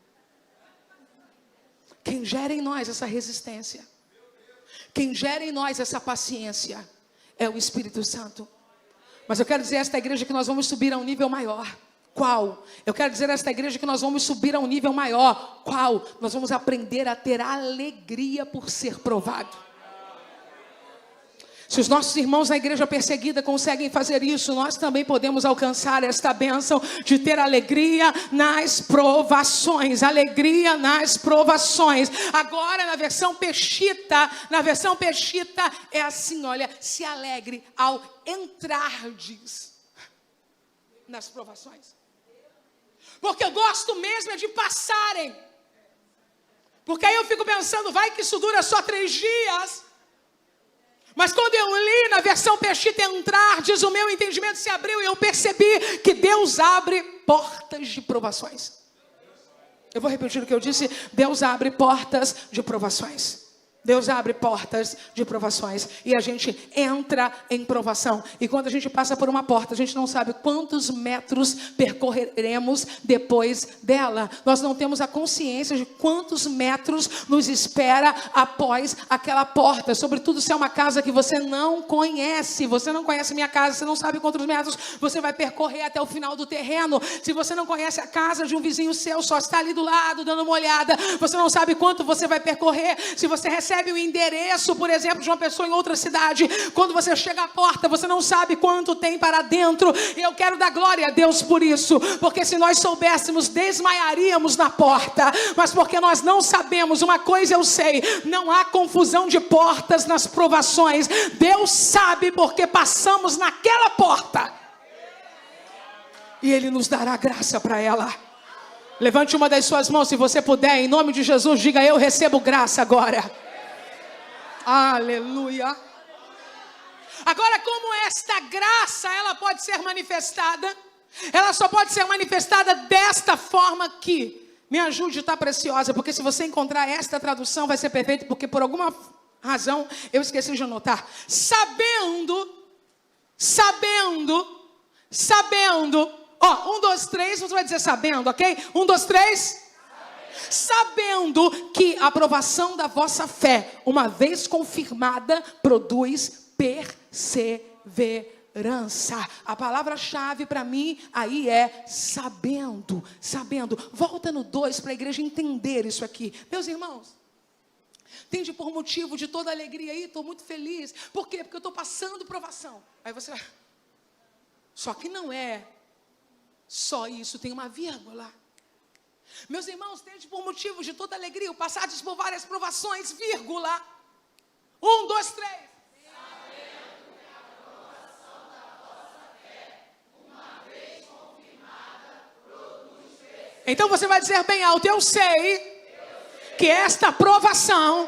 Quem gera em nós essa resistência, quem gera em nós essa paciência, é o Espírito Santo. Mas eu quero dizer a esta igreja que nós vamos subir a um nível maior. Qual? Eu quero dizer a esta igreja que nós vamos subir a um nível maior. Qual? Nós vamos aprender a ter alegria por ser provado. Se os nossos irmãos na igreja perseguida conseguem fazer isso, nós também podemos alcançar esta bênção de ter alegria nas provações. Alegria nas provações. Agora na versão Peshitta é assim, olha: se alegre ao entrardes nas provações. Porque eu gosto mesmo é de passarem. Porque aí eu fico pensando, vai que isso dura só 3 dias. Mas quando eu li na versão Peshitta entrar, diz, o meu entendimento se abriu e eu percebi que Deus abre portas de provações. Eu vou repetir o que eu disse: Deus abre portas de provações. Deus abre portas de provações e a gente entra em provação. E quando a gente passa por uma porta, a gente não sabe quantos metros percorreremos depois dela. Nós não temos a consciência de quantos metros nos espera após aquela porta. Sobretudo se é uma casa que você não conhece. Você não conhece minha casa, você não sabe quantos metros você vai percorrer até o final do terreno. Se você não conhece a casa de um vizinho seu, só está ali do lado dando uma olhada, você não sabe quanto você vai percorrer. Se você recebe o endereço, por exemplo, de uma pessoa em outra cidade, quando você chega à porta, você não sabe quanto tem para dentro. E eu quero dar glória a Deus por isso, porque se nós soubéssemos, desmaiaríamos na porta. Mas porque nós não sabemos, uma coisa eu sei: não há confusão de portas nas provações. Deus sabe porque passamos naquela porta e Ele nos dará graça para ela. Levante uma das suas mãos, se você puder, em nome de Jesus, diga: eu recebo graça agora. Aleluia. Agora, como esta graça, ela pode ser manifestada? Ela só pode ser manifestada desta forma aqui. Me ajude, tá, preciosa? Porque se você encontrar esta tradução, vai ser perfeito, porque por alguma razão eu esqueci de anotar. Sabendo. Ó, 1, 2, 3, você vai dizer sabendo, ok? 1, 2, 3. Sabendo que a aprovação da vossa fé, uma vez confirmada, produz perseverança. A palavra-chave para mim aí é sabendo. Volta no 2 para a igreja entender isso aqui. Meus irmãos, tende por motivo de toda alegria aí, estou muito feliz. Por quê? Porque eu estou passando provação. Aí você vai... Só que não é só isso, tem uma vírgula. Meus irmãos, tende por motivo de toda alegria o passardes por várias provações, vírgula. 1, 2, 3. Sabendo que a aprovação da vossa fé, uma vez confirmada, produz perseverança. Então você vai dizer bem alto: eu sei que esta aprovação,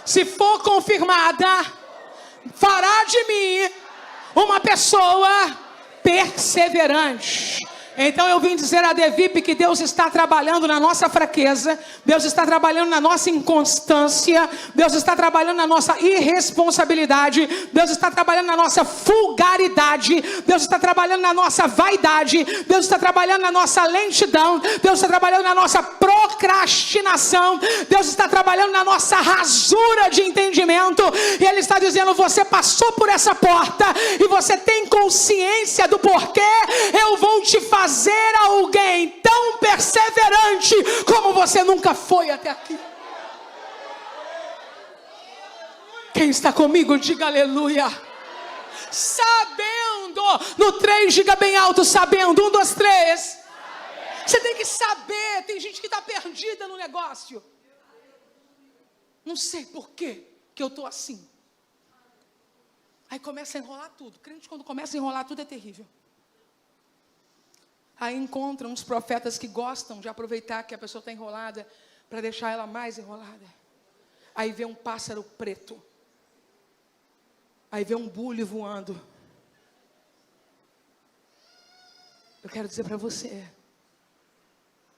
se for confirmada, fará de mim uma pessoa perseverante. Então eu vim dizer a Devip que Deus está trabalhando na nossa fraqueza, Deus está trabalhando na nossa inconstância, Deus está trabalhando na nossa irresponsabilidade, Deus está trabalhando na nossa vulgaridade, Deus está trabalhando na nossa vaidade, Deus está trabalhando na nossa lentidão, Deus está trabalhando na nossa procrastinação, Deus está trabalhando na nossa rasura de entendimento. E Ele está dizendo: você passou por essa porta e você tem consciência do porquê eu vou te fazer alguém tão perseverante como você nunca foi até aqui. Quem está comigo, diga aleluia. Sabendo. No 3, diga bem alto: sabendo. 1, 2, 3. Você tem que saber. Tem gente que está perdida no negócio. Não sei por quê. que eu estou assim. Aí começa a enrolar tudo. Crente, quando começa a enrolar tudo, é terrível. Aí encontram uns profetas que gostam de aproveitar que a pessoa está enrolada para deixar ela mais enrolada. Aí vê um pássaro preto. Aí vê um bule voando. Eu quero dizer para você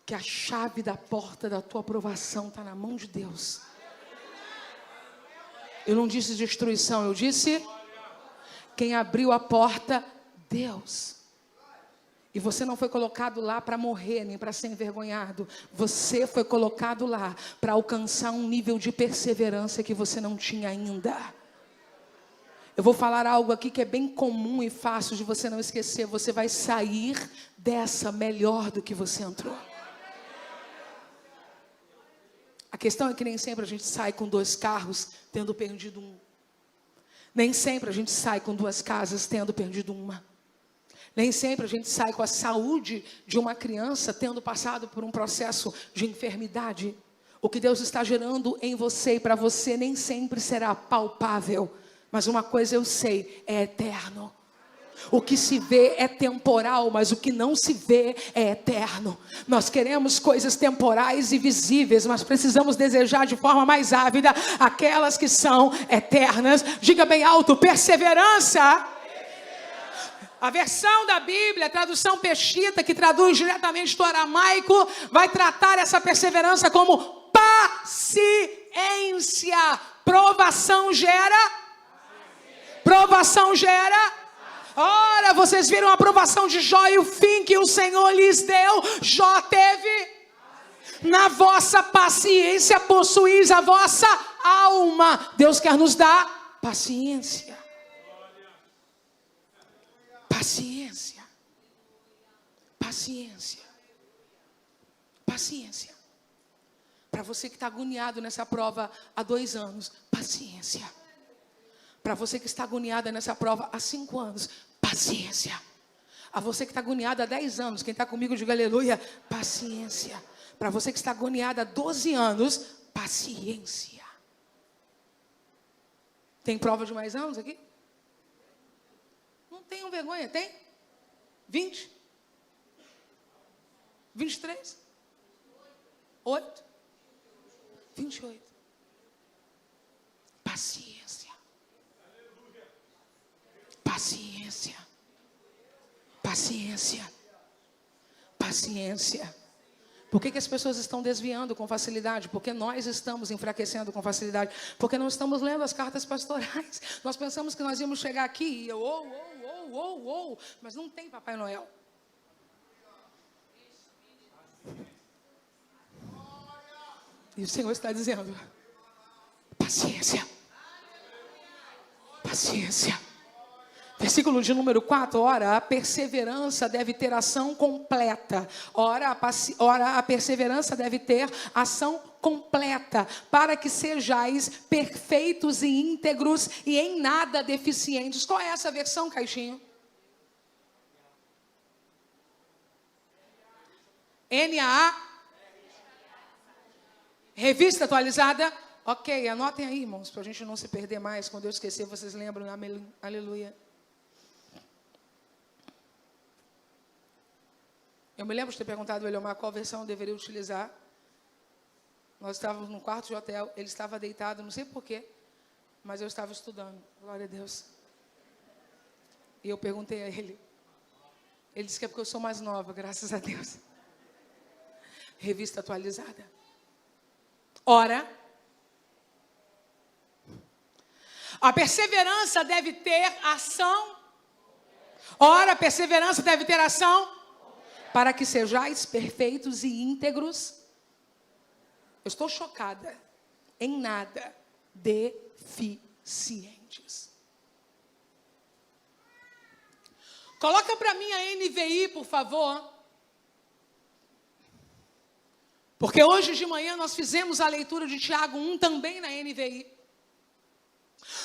que a chave da porta da tua aprovação está na mão de Deus. Eu não disse destruição, eu disse quem abriu a porta, Deus. E você não foi colocado lá para morrer, nem para ser envergonhado. Você foi colocado lá para alcançar um nível de perseverança que você não tinha ainda. Eu vou falar algo aqui que é bem comum e fácil de você não esquecer. Você vai sair dessa melhor do que você entrou. A questão é que nem sempre a gente sai com 2 carros, tendo perdido um. Nem sempre a gente sai com 2 casas, tendo perdido uma. Nem sempre a gente sai com a saúde de uma criança, tendo passado por um processo de enfermidade. O que Deus está gerando em você e para você nem sempre será palpável. Mas uma coisa eu sei, é eterno. O que se vê é temporal, mas o que não se vê é eterno. Nós queremos coisas temporais e visíveis, mas precisamos desejar de forma mais ávida aquelas que são eternas. Diga bem alto, perseverança. A versão da Bíblia, a tradução Peshitta, que traduz diretamente do aramaico, vai tratar essa perseverança como paciência. Provação gera. Provação gera. Ora, vocês viram a provação de Jó e o fim que o Senhor lhes deu. Jó teve. Na vossa paciência possuís a vossa alma. Deus quer nos dar paciência. Paciência. Paciência. Paciência. Para você que está agoniado nessa prova há 2 anos, paciência. Para você que está agoniada nessa prova há 5 anos, paciência. A você que está agoniada há 10 anos, quem está comigo, diga aleluia, paciência. Para você que está agoniada há 12 anos, paciência. Tem prova de mais anos aqui? Não tenham vergonha, tem? 20? 23? 8? 28. Paciência. Paciência. Paciência. Paciência. Por que as pessoas estão desviando com facilidade? Porque nós estamos enfraquecendo com facilidade. Porque não estamos lendo as cartas pastorais. Nós pensamos que nós íamos chegar aqui e mas não tem Papai Noel. E o Senhor está dizendo, paciência. Paciência. Versículo de número 4, ora, a perseverança deve ter ação completa. Ora, a perseverança deve ter ação completa, para que sejais perfeitos e íntegros e em nada deficientes. Qual é essa versão, Caixinho? NAA? Revista atualizada? Ok, anotem aí, irmãos, para a gente não se perder mais. Quando eu esquecer, vocês lembram, aleluia. Eu me lembro de ter perguntado ao Eliomar qual versão eu deveria utilizar. Nós estávamos num quarto de hotel, ele estava deitado, não sei porquê, mas eu estava estudando, glória a Deus. E eu perguntei a ele. Ele disse que é porque eu sou mais nova, graças a Deus. Revista atualizada. Ora, a perseverança deve ter ação. Ora, a perseverança deve ter ação. Para que sejais perfeitos e íntegros. Eu estou chocada. Em nada deficientes. Coloca para mim a NVI, por favor. Porque hoje de manhã nós fizemos a leitura de Tiago 1 também na NVI.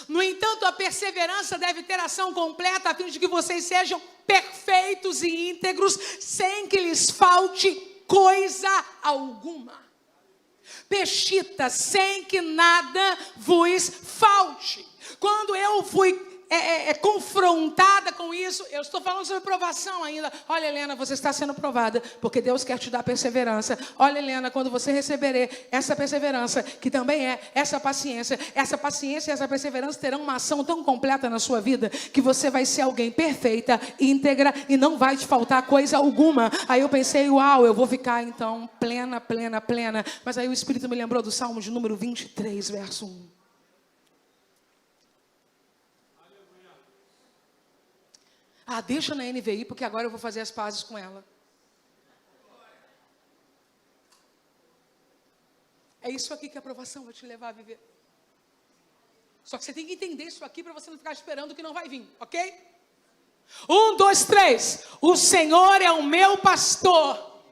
No entanto, a perseverança deve ter ação completa, a fim de que vocês sejam perfeitos e íntegros, sem que lhes falte coisa alguma. Peshita, sem que nada vos falte. Quando eu fui confrontada com isso, eu estou falando sobre provação ainda. Olha, Helena, você está sendo provada, porque Deus quer te dar perseverança. Olha, Helena, quando você receber essa perseverança, que também é essa paciência e essa perseverança terão uma ação tão completa na sua vida, que você vai ser alguém perfeita, íntegra, e não vai te faltar coisa alguma. Aí eu pensei, uau, eu vou ficar então plena. Mas aí o Espírito me lembrou do Salmo de número 23, verso 1. Deixa na NVI, porque agora eu vou fazer as pazes com ela. É isso aqui que a aprovação vai te levar a viver. Só que você tem que entender isso aqui para você não ficar esperando que não vai vir, ok? 1, 2, 3. O Senhor é o meu pastor.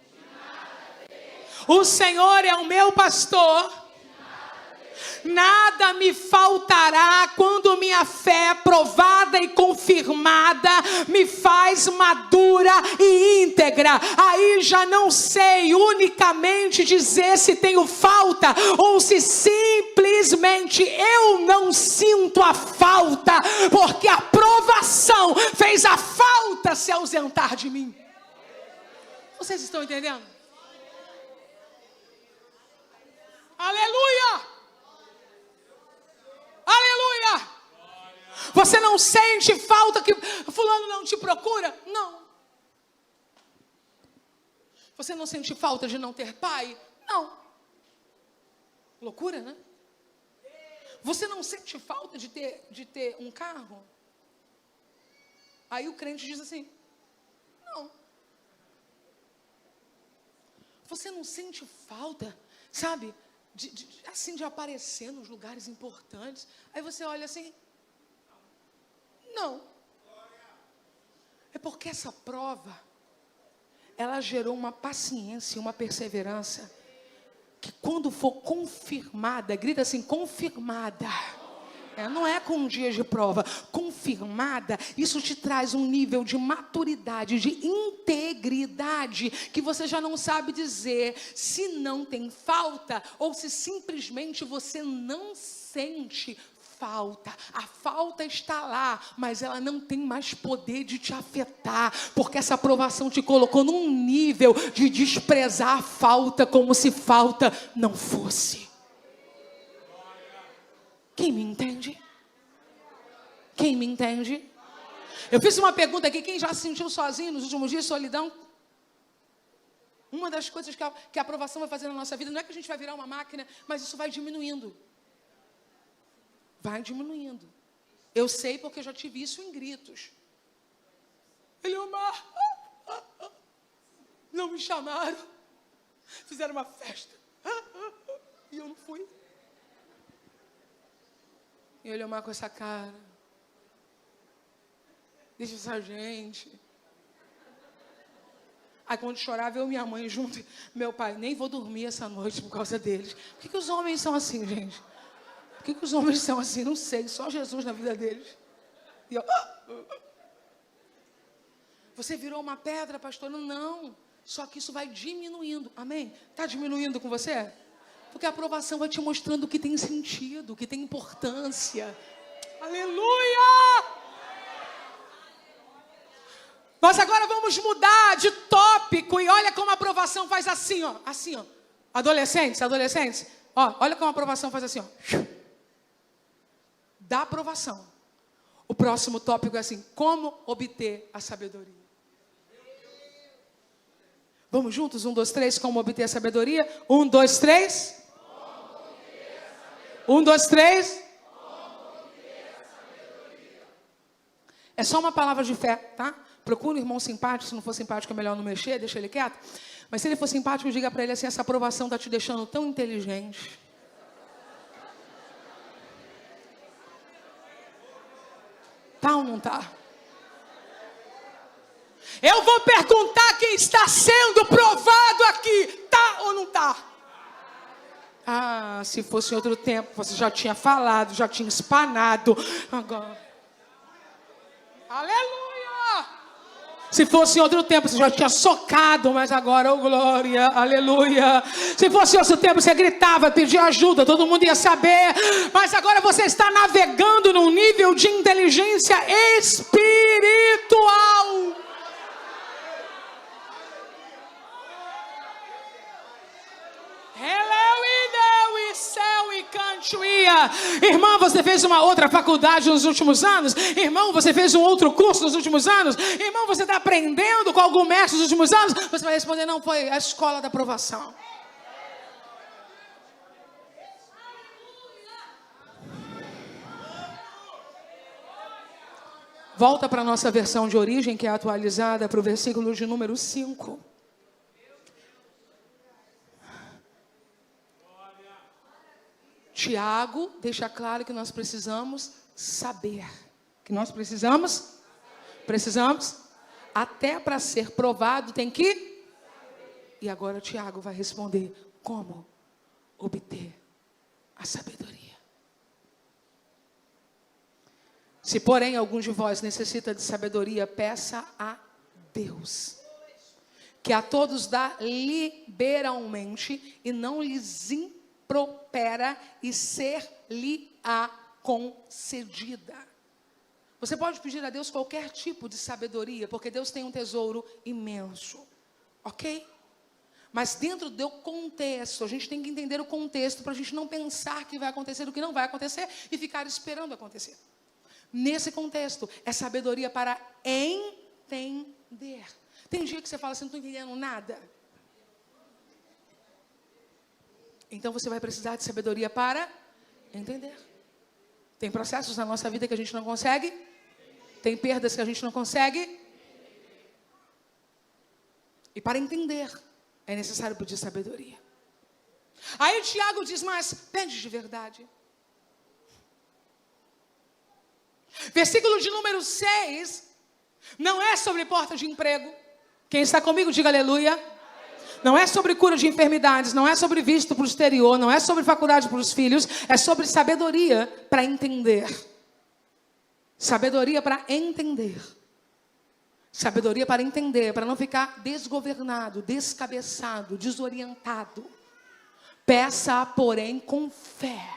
O Senhor é o meu pastor. Nada me faltará quando minha fé provada e confirmada me faz madura e íntegra. Aí já não sei unicamente dizer se tenho falta ou se simplesmente eu não sinto a falta, porque a provação fez a falta se ausentar de mim. Vocês estão entendendo? Aleluia! Aleluia! Você não sente falta que fulano não te procura? Não. Você não sente falta de não ter pai? Não. Loucura, né? Você não sente falta de ter um carro? Aí o crente diz assim, não. Você não sente falta, sabe? De aparecer nos lugares importantes. Aí você olha assim, não. É porque essa prova, ela gerou uma paciência, uma perseverança, que quando for confirmada, grita assim, confirmada. Não é com um dia de prova, confirmada, isso te traz um nível de maturidade, de integridade, que você já não sabe dizer se não tem falta, ou se simplesmente você não sente falta. A falta está lá, mas ela não tem mais poder de te afetar, porque essa aprovação te colocou num nível de desprezar a falta, como se falta não fosse. Quem me entende? Quem me entende? Eu fiz uma pergunta aqui, quem já se sentiu sozinho nos últimos dias, solidão? Uma das coisas que a aprovação vai fazer na nossa vida, não é que a gente vai virar uma máquina, mas isso vai diminuindo. Vai diminuindo. Eu sei porque eu já tive isso em gritos. Eliomar, não me chamaram, fizeram uma festa, e eu não fui. E Eliomar com essa cara, deixa essa gente. Aí quando chorava, eu e minha mãe junto, meu pai, nem vou dormir essa noite por causa deles. Por que os homens são assim, gente? Por que os homens são assim? Não sei, só Jesus na vida deles. E eu, você virou uma pedra, pastor? Não, só que isso vai diminuindo, amém? Está diminuindo com você? Porque a aprovação vai te mostrando o que tem sentido, o que tem importância. Aleluia! Nós agora vamos mudar de tópico e olha como a aprovação faz assim, ó. Assim, ó. Adolescentes, ó, olha como a aprovação faz assim, ó. Da aprovação. O próximo tópico é assim, como obter a sabedoria. Vamos juntos? 1, 2, 3, como obter a sabedoria? 1, 2, 3. 1, 2, 3. É só uma palavra de fé, tá? Procura um irmão simpático. Se não for simpático é melhor não mexer, deixa ele quieto. Mas se ele for simpático, diga para ele assim, essa aprovação está te deixando tão inteligente. Tá ou não tá? Eu vou perguntar quem está sendo provado aqui. Tá ou não tá? Se fosse outro tempo, você já tinha falado, já tinha espanado. Agora. Aleluia! Se fosse em outro tempo, você já tinha socado, mas agora, oh glória, aleluia. Se fosse em outro tempo, você gritava, pedia ajuda, todo mundo ia saber. Mas agora você está navegando num nível de inteligência espiritual. Céu e cantoia. Irmã, você fez uma outra faculdade nos últimos anos? Irmão, você fez um outro curso nos últimos anos? Irmão, você está aprendendo com algum mestre nos últimos anos? Você vai responder, não, foi a escola da aprovação. Volta para a nossa versão de origem, que é atualizada para o versículo de número 5. Tiago deixa claro que nós precisamos saber. Que nós precisamos, até para ser provado tem que. E agora Tiago vai responder como obter a sabedoria. Se porém algum de vós necessita de sabedoria, peça a Deus, que a todos dá liberalmente e não lhes impropera, e ser-lhe-á concedida. Você pode pedir a Deus qualquer tipo de sabedoria, porque Deus tem um tesouro imenso, ok? Mas dentro do contexto, a gente tem que entender o contexto, para a gente não pensar que vai acontecer o que não vai acontecer, e ficar esperando acontecer. Nesse contexto, é sabedoria para entender. Tem dia que você fala assim, não estou entendendo nada. Então você vai precisar de sabedoria para entender. Tem processos na nossa vida que a gente não consegue. Tem perdas que a gente não consegue. E para entender, é necessário pedir sabedoria. Aí Tiago diz, mas pede de verdade. Versículo de número 6, não é sobre porta de emprego. Quem está comigo, diga aleluia. Não é sobre cura de enfermidades, não é sobre visto para o exterior, não é sobre faculdade para os filhos, é sobre sabedoria para entender. Sabedoria para entender. Sabedoria para entender, para não ficar desgovernado, descabeçado, desorientado. Peça, porém, com fé.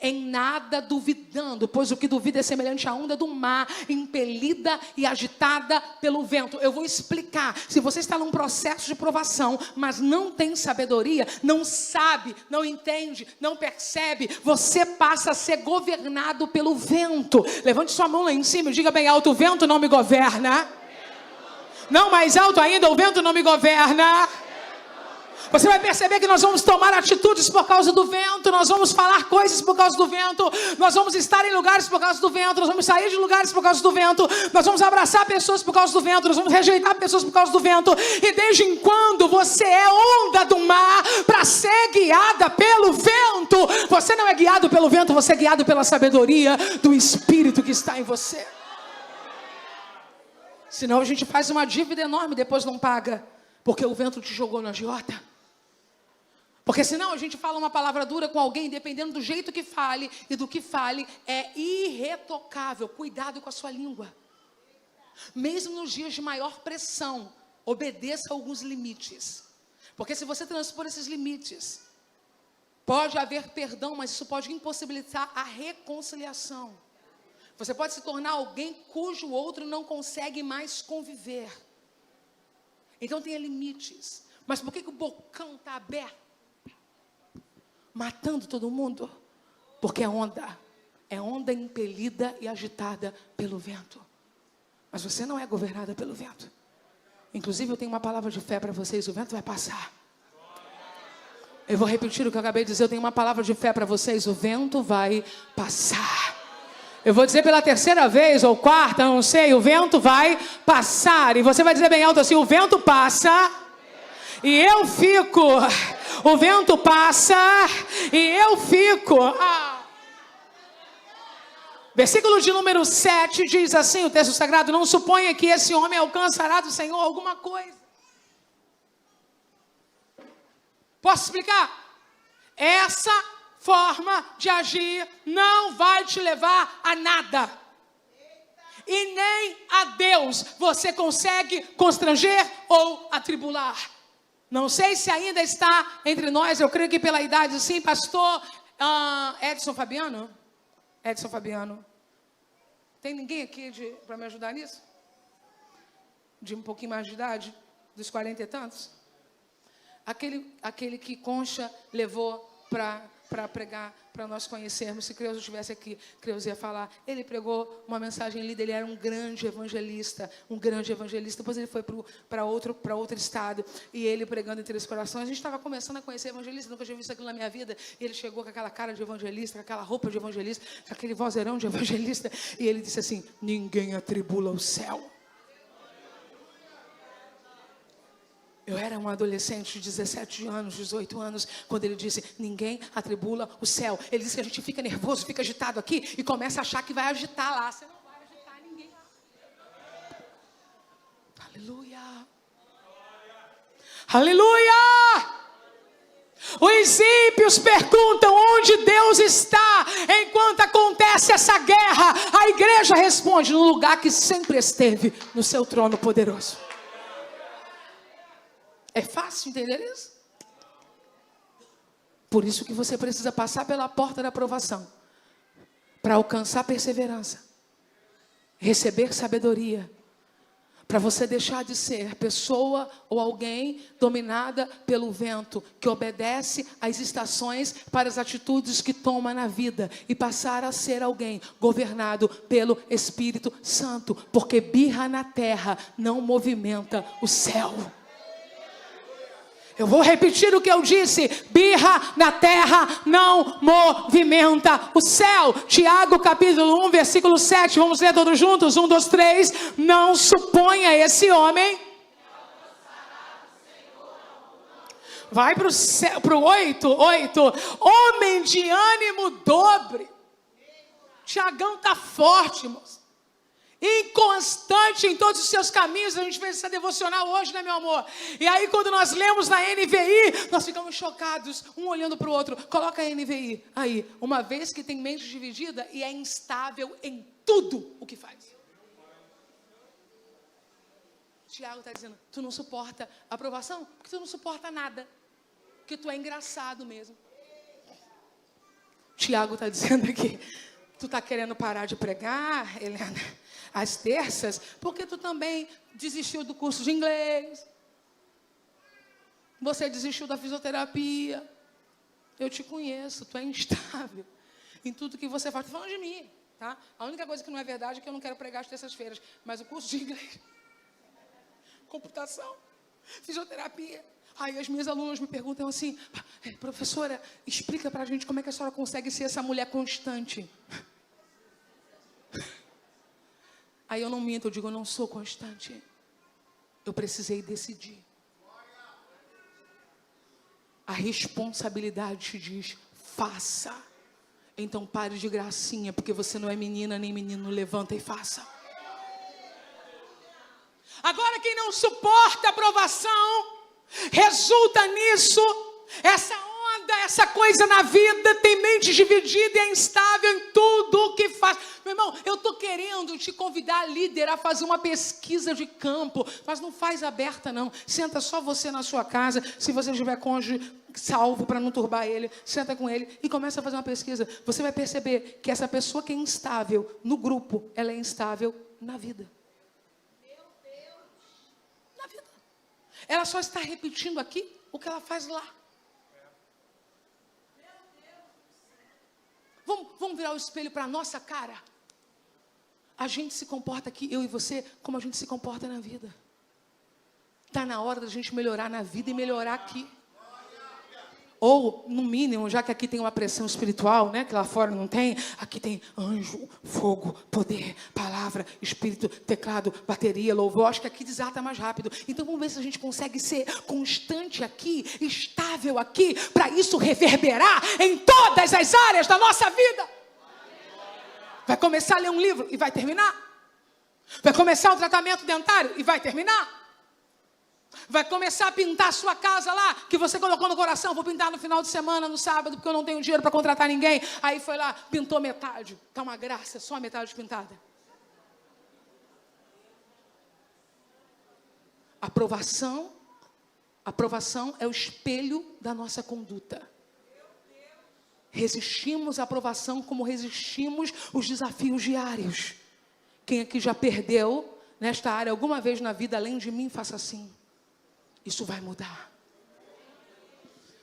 Em nada duvidando, pois o que duvida é semelhante à onda do mar, impelida e agitada pelo vento. Eu vou explicar. Se você está num processo de provação, mas não tem sabedoria, não sabe, não entende, não percebe, você passa a ser governado pelo vento. Levante sua mão lá em cima e diga bem alto, o vento não me governa. Não, mais alto ainda, o vento não me governa. Você vai perceber que nós vamos tomar atitudes por causa do vento, nós vamos falar coisas por causa do vento, nós vamos estar em lugares por causa do vento, nós vamos sair de lugares por causa do vento, nós vamos abraçar pessoas por causa do vento, nós vamos rejeitar pessoas por causa do vento. E desde quando você é onda do mar para ser guiada pelo vento? Você não é guiado pelo vento, você é guiado pela sabedoria do Espírito que está em você. Senão a gente faz uma dívida enorme e depois não paga, porque o vento te jogou na agiota. Porque senão a gente fala uma palavra dura com alguém, dependendo do jeito que fale e do que fale, é irretocável. Cuidado com a sua língua. Mesmo nos dias de maior pressão, obedeça a alguns limites. Porque se você transpor esses limites, pode haver perdão, mas isso pode impossibilitar a reconciliação. Você pode se tornar alguém cujo outro não consegue mais conviver. Então tenha limites. Mas por que o bocão está aberto? Matando todo mundo? Porque é onda impelida e agitada pelo vento. Mas você não é governada pelo vento. Inclusive eu tenho uma palavra de fé para vocês, o vento vai passar. Eu vou repetir o que eu acabei de dizer, eu tenho uma palavra de fé para vocês, o vento vai passar. Eu vou dizer pela terceira vez ou quarta, não sei, o vento vai passar. E você vai dizer bem alto assim, o vento passa e eu fico. O vento passa e eu fico. Versículo de número 7 diz assim, o texto sagrado, não suponha que esse homem alcançará do Senhor alguma coisa. Posso explicar? Essa forma de agir não vai te levar a nada. E nem a Deus você consegue constranger ou atribular. Não sei se ainda está entre nós, eu creio que pela idade sim, pastor Edson Fabiano. Edson Fabiano. Tem ninguém aqui para me ajudar nisso? De um pouquinho mais de idade? Dos 40 e tantos? Aquele que Concha levou para pregar, para nós conhecermos. Se Creuza estivesse aqui, Creuza ia falar. Ele pregou uma mensagem linda, ele era um grande evangelista. Depois ele foi para outro estado, e ele pregando em Três Corações. A gente estava começando a conhecer evangelista, nunca tinha visto aquilo na minha vida. E ele chegou com aquela cara de evangelista, com aquela roupa de evangelista, com aquele vozeirão de evangelista. E ele disse assim: ninguém atribula o céu. Eu era um adolescente de 17 anos, 18 anos, quando ele disse, ninguém atribula o céu. Ele disse que a gente fica nervoso, fica agitado aqui e começa a achar que vai agitar lá. Você não vai agitar ninguém lá. Aleluia. Aleluia. Os ímpios perguntam onde Deus está enquanto acontece essa guerra. A igreja responde no lugar que sempre esteve, no seu trono poderoso. É fácil entender isso? Por isso que você precisa passar pela porta da aprovação, para alcançar perseverança, receber sabedoria, para você deixar de ser pessoa ou alguém dominada pelo vento, que obedece às estações para as atitudes que toma na vida, e passar a ser alguém governado pelo Espírito Santo, porque birra na terra não movimenta o céu. Eu vou repetir o que eu disse. Birra na terra não movimenta o céu. Tiago capítulo 1, versículo 7. Vamos ler todos juntos? 1, 2, 3. Não suponha esse homem. Vai para o 8. Homem de ânimo dobre. Tiagão está forte, irmãos. Inconstante em todos os seus caminhos. A gente fez essa devocional hoje, né, meu amor? E aí quando nós lemos na NVI, nós ficamos chocados, um olhando para o outro. Coloca a NVI aí. Uma vez que tem mente dividida e é instável em tudo o que faz. Tiago está dizendo, tu não suporta aprovação? Porque tu não suporta nada. Porque tu é engraçado mesmo. Tiago está dizendo aqui, tu está querendo parar de pregar, Helena, às terças, porque tu também desistiu do curso de inglês. Você desistiu da fisioterapia. Eu te conheço, tu é instável em tudo que você faz. Estou falando de mim, tá? A única coisa que não é verdade é que eu não quero pregar às terças-feiras, mas o curso de inglês, computação, fisioterapia. Aí as minhas alunas me perguntam assim, professora, explica pra gente como é que a senhora consegue ser essa mulher constante. Aí eu não minto, eu digo, eu não sou constante. Eu precisei decidir. A responsabilidade te diz, faça. Então pare de gracinha, porque você não é menina nem menino, levanta e faça. Agora quem não suporta a aprovação, resulta nisso, essa onda, essa coisa na vida, tem mente dividida e é instável em tudo o que faz. Meu irmão, eu estou querendo te convidar, líder, a fazer uma pesquisa de campo, mas não faz aberta não, senta só você na sua casa, se você tiver cônjuge salvo para não turbar ele, senta com ele e começa a fazer uma pesquisa. Você vai perceber que essa pessoa que é instável no grupo, ela é instável na vida. Ela só está repetindo aqui o que ela faz lá. Vamos virar o espelho para a nossa cara. A gente se comporta aqui, eu e você, como a gente se comporta na vida. Está na hora da gente melhorar na vida e melhorar aqui. Ou, no mínimo, já que aqui tem uma pressão espiritual, né, que lá fora não tem, aqui tem anjo, fogo, poder, palavra, espírito, teclado, bateria, louvor. Acho que aqui desata mais rápido. Então vamos ver se a gente consegue ser constante aqui, estável aqui, para isso reverberar em todas as áreas da nossa vida. Vai começar a ler um livro e vai terminar. Vai começar um tratamento dentário e vai terminar. Vai começar a pintar a sua casa lá, que você colocou no coração, vou pintar no final de semana, no sábado, porque eu não tenho dinheiro para contratar ninguém. Aí foi lá, pintou metade. Tá uma graça, só a metade pintada. Aprovação é o espelho da nossa conduta. Resistimos à aprovação como resistimos os desafios diários. Quem aqui já perdeu nesta área alguma vez na vida, além de mim, faça assim. Isso vai mudar.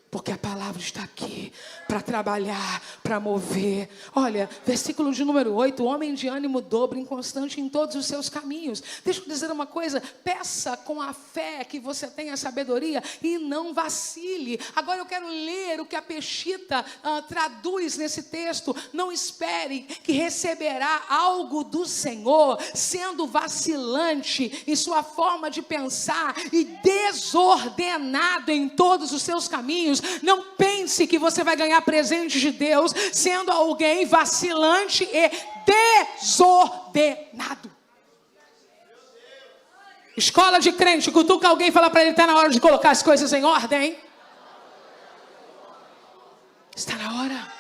Porque a palavra está aqui para trabalhar, para mover. Olha, versículo de número 8. Homem de ânimo dobro, inconstante em todos os seus caminhos. Deixa eu dizer uma coisa. Peça com a fé que você tenha sabedoria e não vacile. Agora eu quero ler o que a Peshita traduz nesse texto. Não espere que receberá algo do Senhor, sendo vacilante em sua forma de pensar e desordenado em todos os seus caminhos. Não pense que você vai ganhar presente de Deus sendo alguém vacilante e desordenado. Escola de crente, cutuca alguém e fala para ele: está na hora de colocar as coisas em ordem. Está na hora.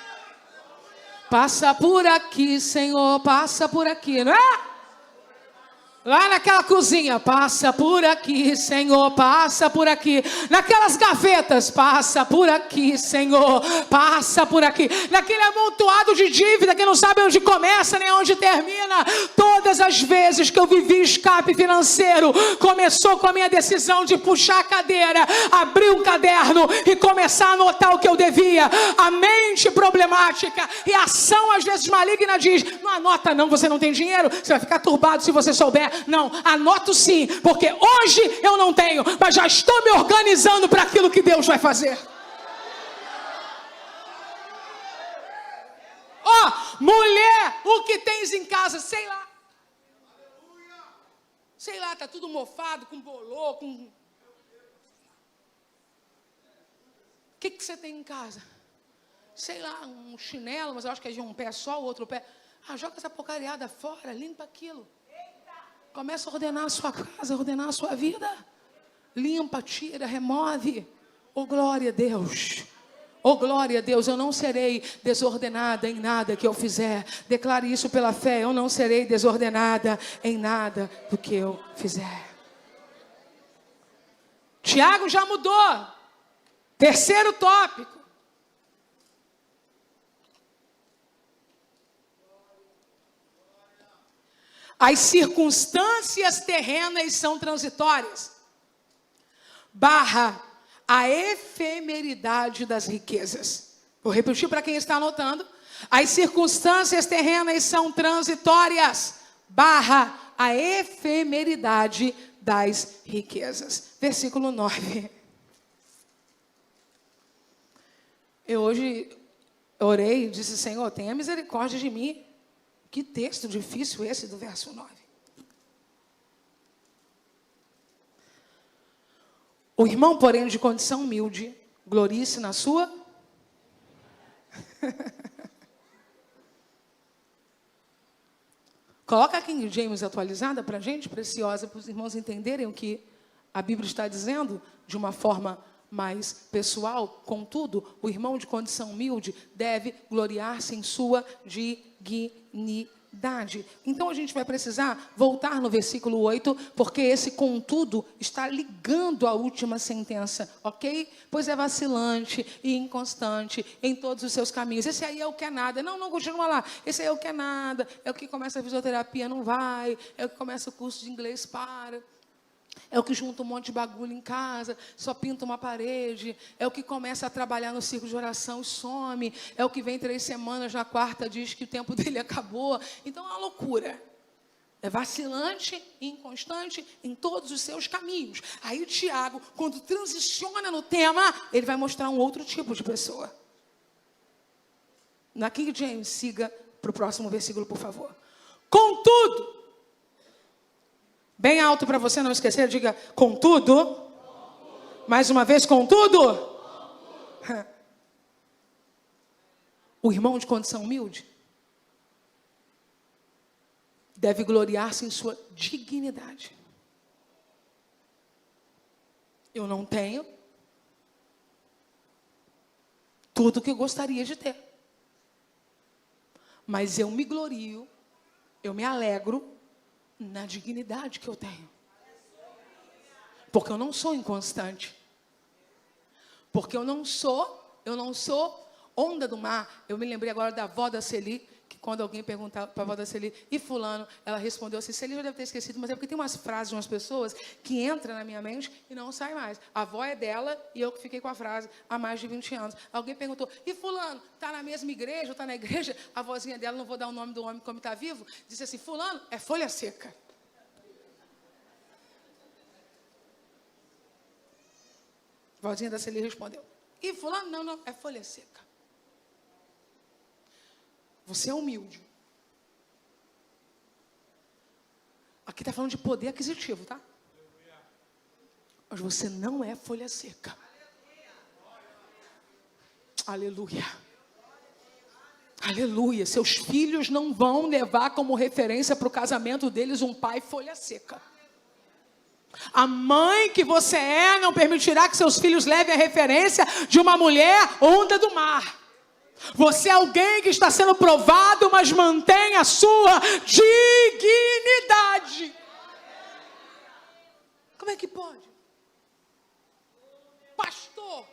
Passa por aqui, Senhor, passa por aqui, não é? Lá naquela cozinha, passa por aqui, Senhor, passa por aqui. Naquelas gavetas, passa por aqui, Senhor, passa por aqui. Naquele amontoado de dívida que não sabe onde começa nem onde termina. Todas as vezes que eu vivi escape financeiro, começou com a minha decisão de puxar a cadeira, abrir um caderno e começar a anotar o que eu devia. A mente problemática e a ação às vezes maligna diz: não anota não, você não tem dinheiro, você vai ficar turbado se você souber. Não, anoto sim, porque hoje eu não tenho, mas já estou me organizando para aquilo que Deus vai fazer. Mulher, o que tens em casa? Sei lá. Sei lá, tá tudo mofado, com bolô, com... O que você tem em casa? Sei lá, um chinelo, mas eu acho que é de um pé só, o outro pé. Joga essa porcariada fora, limpa aquilo. Começa a ordenar a sua casa, ordenar a sua vida. Limpa, tira, remove. Oh, glória a Deus. Oh, glória a Deus. Eu não serei desordenada em nada que eu fizer. Declare isso pela fé. Eu não serei desordenada em nada do que eu fizer. Tiago já mudou. Terceiro tópico. As circunstâncias terrenas são transitórias. / a efemeridade das riquezas. Vou repetir para quem está anotando. As circunstâncias terrenas são transitórias. / a efemeridade das riquezas. Versículo 9. Eu hoje orei e disse: Senhor, tenha misericórdia de mim. Que texto difícil esse do verso 9. O irmão, porém, de condição humilde, glorie-se na sua... Coloca a King James atualizada para a gente, preciosa, para os irmãos entenderem o que a Bíblia está dizendo de uma forma mais pessoal. Contudo, o irmão de condição humilde deve gloriar-se em sua dignidade. Então a gente vai precisar voltar no versículo 8, porque esse contudo está ligando a última sentença, ok? Pois é vacilante e inconstante em todos os seus caminhos. Esse aí é o que é nada. Não, continua lá. Esse aí é o que é nada. É o que começa a fisioterapia, não vai. É o que começa o curso de inglês, para. É o que junta um monte de bagulho em casa, só pinta uma parede. É o que começa a trabalhar no círculo de oração e some. É o que vem 3 semanas, na quarta diz que o tempo dele acabou. Então é uma loucura. É vacilante e inconstante em todos os seus caminhos. Aí Tiago, quando transiciona no tema, ele vai mostrar um outro tipo de pessoa. Na King James, siga para o próximo versículo, por favor. Contudo, bem alto para você não esquecer, diga: contudo. Mais uma vez, contudo. O irmão de condição humilde deve gloriar-se em sua dignidade. Eu não tenho tudo que eu gostaria de ter, mas eu me glorio, eu me alegro na dignidade que eu tenho. Porque eu não sou inconstante. Porque eu não sou onda do mar. Eu me lembrei agora da avó da Celi, que quando alguém perguntava para a avó da Celi, e fulano, ela respondeu assim, Celi já deve ter esquecido, mas é porque tem umas frases de umas pessoas que entram na minha mente e não saem mais. A avó é dela e eu que fiquei com a frase há mais de 20 anos. Alguém perguntou, e fulano, está na mesma igreja ou está na igreja? A vozinha dela, não vou dar o nome do homem como está vivo, disse assim, fulano é folha seca. A vozinha da Celi respondeu, e fulano, não, é folha seca. Você é humilde. Aqui está falando de poder aquisitivo, tá? Mas você não é folha seca. Aleluia. Aleluia. Seus filhos não vão levar como referência para o casamento deles um pai folha seca. A mãe que você é não permitirá que seus filhos levem a referência de uma mulher onda do mar. Você é alguém que está sendo provado, mas mantém a sua dignidade. Como é que pode? Pastor,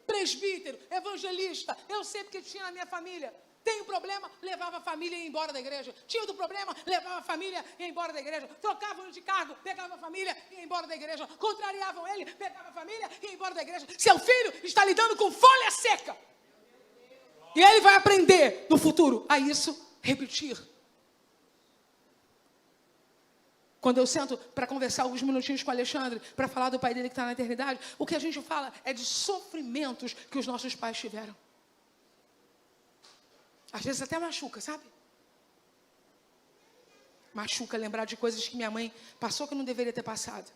presbítero, evangelista, eu sei porque tinha na minha família. Tem um problema, levava a família e ia embora da igreja. Tinha outro problema, levava a família e ia embora da igreja. Trocavam de cargo, pegava a família e ia embora da igreja. Contrariavam ele, pegava a família e ia embora da igreja. Seu filho está lidando com folha seca. E ele vai aprender no futuro a isso repetir. Quando eu sento para conversar alguns minutinhos com o Alexandre, para falar do pai dele que está na eternidade, o que a gente fala é de sofrimentos que os nossos pais tiveram. Às vezes até machuca, sabe? Machuca lembrar de coisas que minha mãe passou que não deveria ter passado.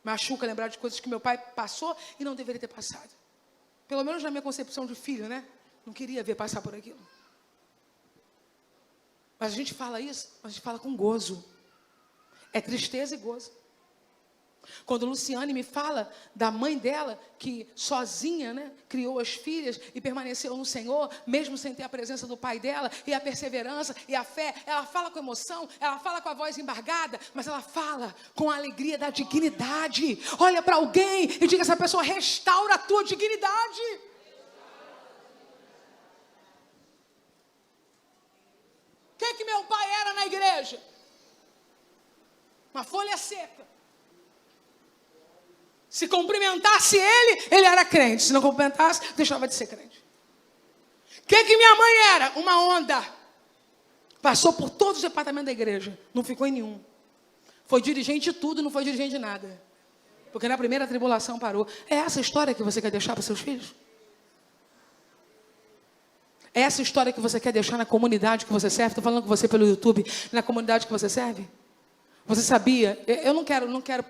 Machuca lembrar de coisas que meu pai passou e não deveria ter passado. Pelo menos na minha concepção de filho, né? Não queria ver passar por aquilo. Mas a gente fala isso, mas a gente fala com gozo. É tristeza e gozo. Quando Luciane me fala da mãe dela, que sozinha, né, criou as filhas e permaneceu no Senhor, mesmo sem ter a presença do pai dela, e a perseverança e a fé, ela fala com emoção, ela fala com a voz embargada, mas ela fala com a alegria da dignidade. Olha para alguém e diga a essa pessoa, restaura a tua dignidade. O que meu pai era na igreja? Uma folha seca. Se cumprimentasse ele era crente. Se não cumprimentasse, deixava de ser crente. O que minha mãe era? Uma onda. Passou por todos os departamentos da igreja. Não ficou em nenhum. Foi dirigente de tudo, não foi dirigente de nada. Porque na primeira tribulação parou. É essa a história que você quer deixar para seus filhos? É essa história que você quer deixar na comunidade que você serve? Estou falando com você pelo YouTube. Na comunidade que você serve? Você sabia? Eu não quero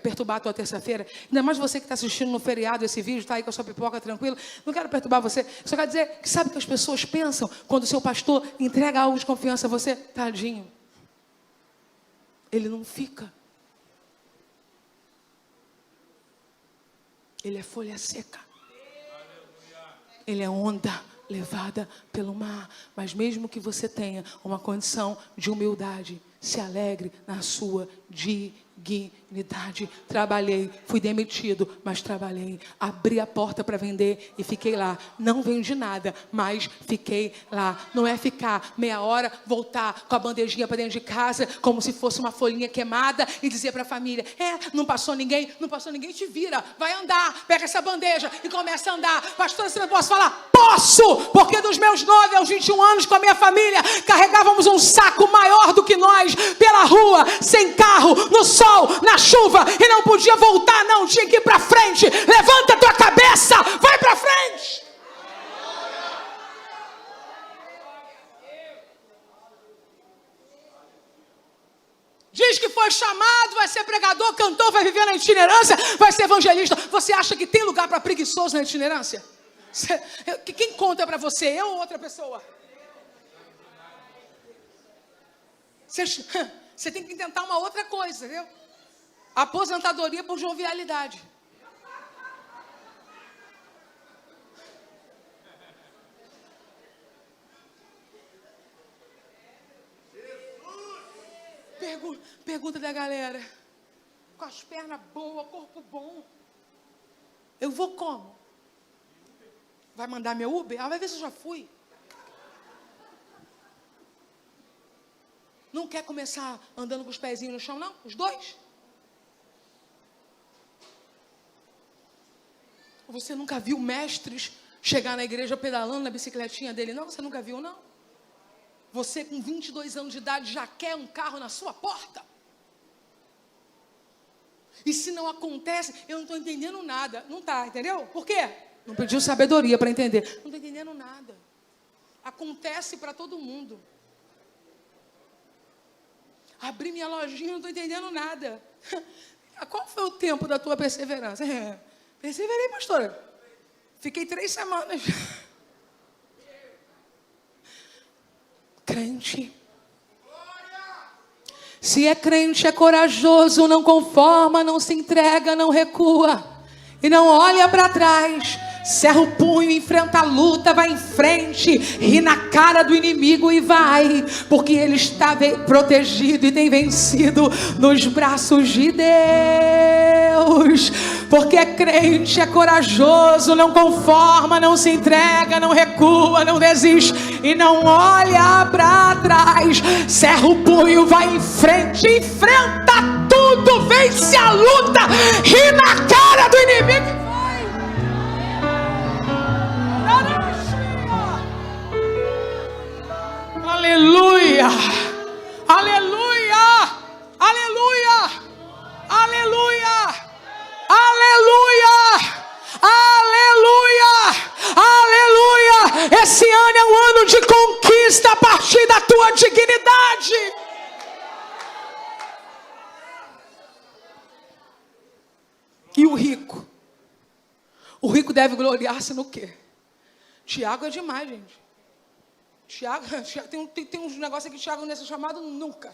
perturbar a tua terça-feira. Ainda mais você que está assistindo no feriado esse vídeo, está aí com a sua pipoca tranquilo. Não quero perturbar você. Só quero dizer que sabe o que as pessoas pensam quando o seu pastor entrega algo de confiança a você? Tadinho. Ele não fica. Ele é folha seca. Ele é onda levada pelo mar. Mas mesmo que você tenha uma condição de humildade, se alegre na sua dignidade. Trabalhei, fui demitido, mas trabalhei. Abri a porta para vender e fiquei lá. Não vendi nada, mas fiquei lá. Não é ficar meia hora, voltar com a bandejinha para dentro de casa, como se fosse uma folhinha queimada e dizer para a família, não passou ninguém, te vira, vai andar, pega essa bandeja e começa a andar. Pastor, você não posso falar? Posso! Porque dos meus 9 aos 21 anos com a minha família, carregávamos um saco maior do que nós, pela rua, sem carro, no sol, na chuva, e não podia voltar, não, tinha que ir para frente. Levanta a tua cabeça, vai para frente. Diz que foi chamado, vai ser pregador, cantor, vai viver na itinerância, vai ser evangelista. Você acha que tem lugar para preguiçoso na itinerância? Quem conta para você, eu ou outra pessoa? Você tem que tentar uma outra coisa, entendeu? Aposentadoria por jovialidade. Pergunta da galera. com as pernas boas, corpo bom. Eu vou como? Vai mandar meu Uber? Vai ver se eu já fui. Não quer começar andando com os pezinhos no chão, não? Os dois? Você nunca viu mestres chegar na igreja pedalando na bicicletinha dele, não? Você nunca viu, não? Você com 22 anos de idade já quer um carro na sua porta? E se não acontece, eu não estou entendendo nada. Não está, entendeu? Por quê? Não pediu sabedoria para entender. Não estou entendendo nada. Acontece para todo mundo. Abri minha lojinha, não estou entendendo nada. Qual foi o tempo da tua perseverança? Perseverei, pastora. Fiquei 3 semanas. Crente. Se é crente, é corajoso, não conforma, não se entrega, não recua. E não olha para trás. Cerra o punho, enfrenta a luta, vai em frente, ri na cara do inimigo e vai, porque ele está protegido e tem vencido nos braços de Deus. Porque é crente, é corajoso, não conforma, não se entrega, não recua, não desiste e não olha para trás. Cerra o punho, vai em frente, enfrenta tudo, vence a luta, ri na cara do inimigo. Aleluia, aleluia, aleluia, aleluia, aleluia, aleluia, aleluia. Esse ano é um ano de conquista a partir da tua dignidade. E o rico? O rico deve gloriar-se no quê? Tiago é demais, gente. Tiago tem uns negócios aqui, Tiago nesse chamado nunca.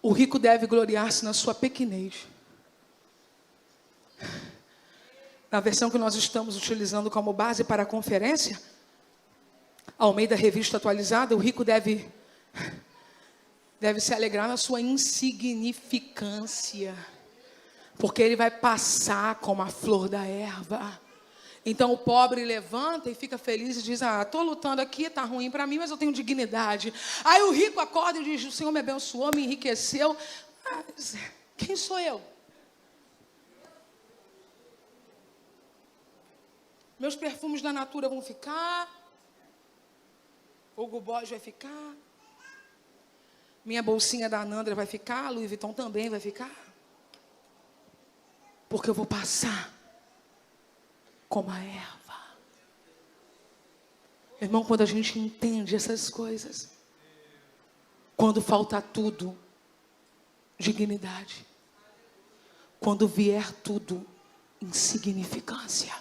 O rico deve gloriar-se na sua pequenez. Na versão que nós estamos utilizando como base para a conferência, Almeida Revista Atualizada, o rico deve se alegrar na sua insignificância, porque ele vai passar como a flor da erva. Então o pobre levanta e fica feliz e diz, estou lutando aqui, está ruim para mim, mas eu tenho dignidade. Aí o rico acorda e diz, o Senhor me abençoou, me enriqueceu. Mas quem sou eu? Meus perfumes da Natura vão ficar. Hugo Boss vai ficar. Minha bolsinha da Anandra vai ficar. Louis Vuitton também vai ficar. Porque eu vou passar como a erva. Irmão, quando a gente entende essas coisas, quando falta tudo, dignidade. Quando vier tudo, insignificância.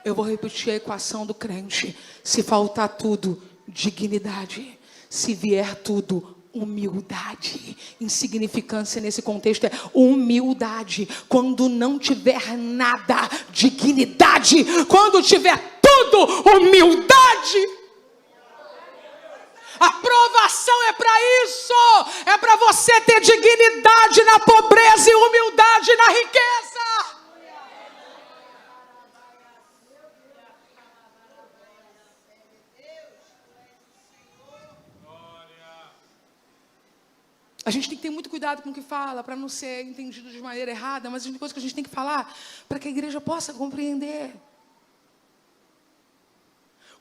Eu vou repetir a equação do crente. Se faltar tudo, dignidade. Se vier tudo, humildade. Insignificância nesse contexto é humildade. Quando não tiver nada, dignidade. Quando tiver tudo, humildade. A provação é para isso. É para você ter dignidade na pobreza e humildade na riqueza. A gente tem que ter muito cuidado com o que fala, para não ser entendido de maneira errada, mas tem coisa que a gente tem que falar para que a igreja possa compreender.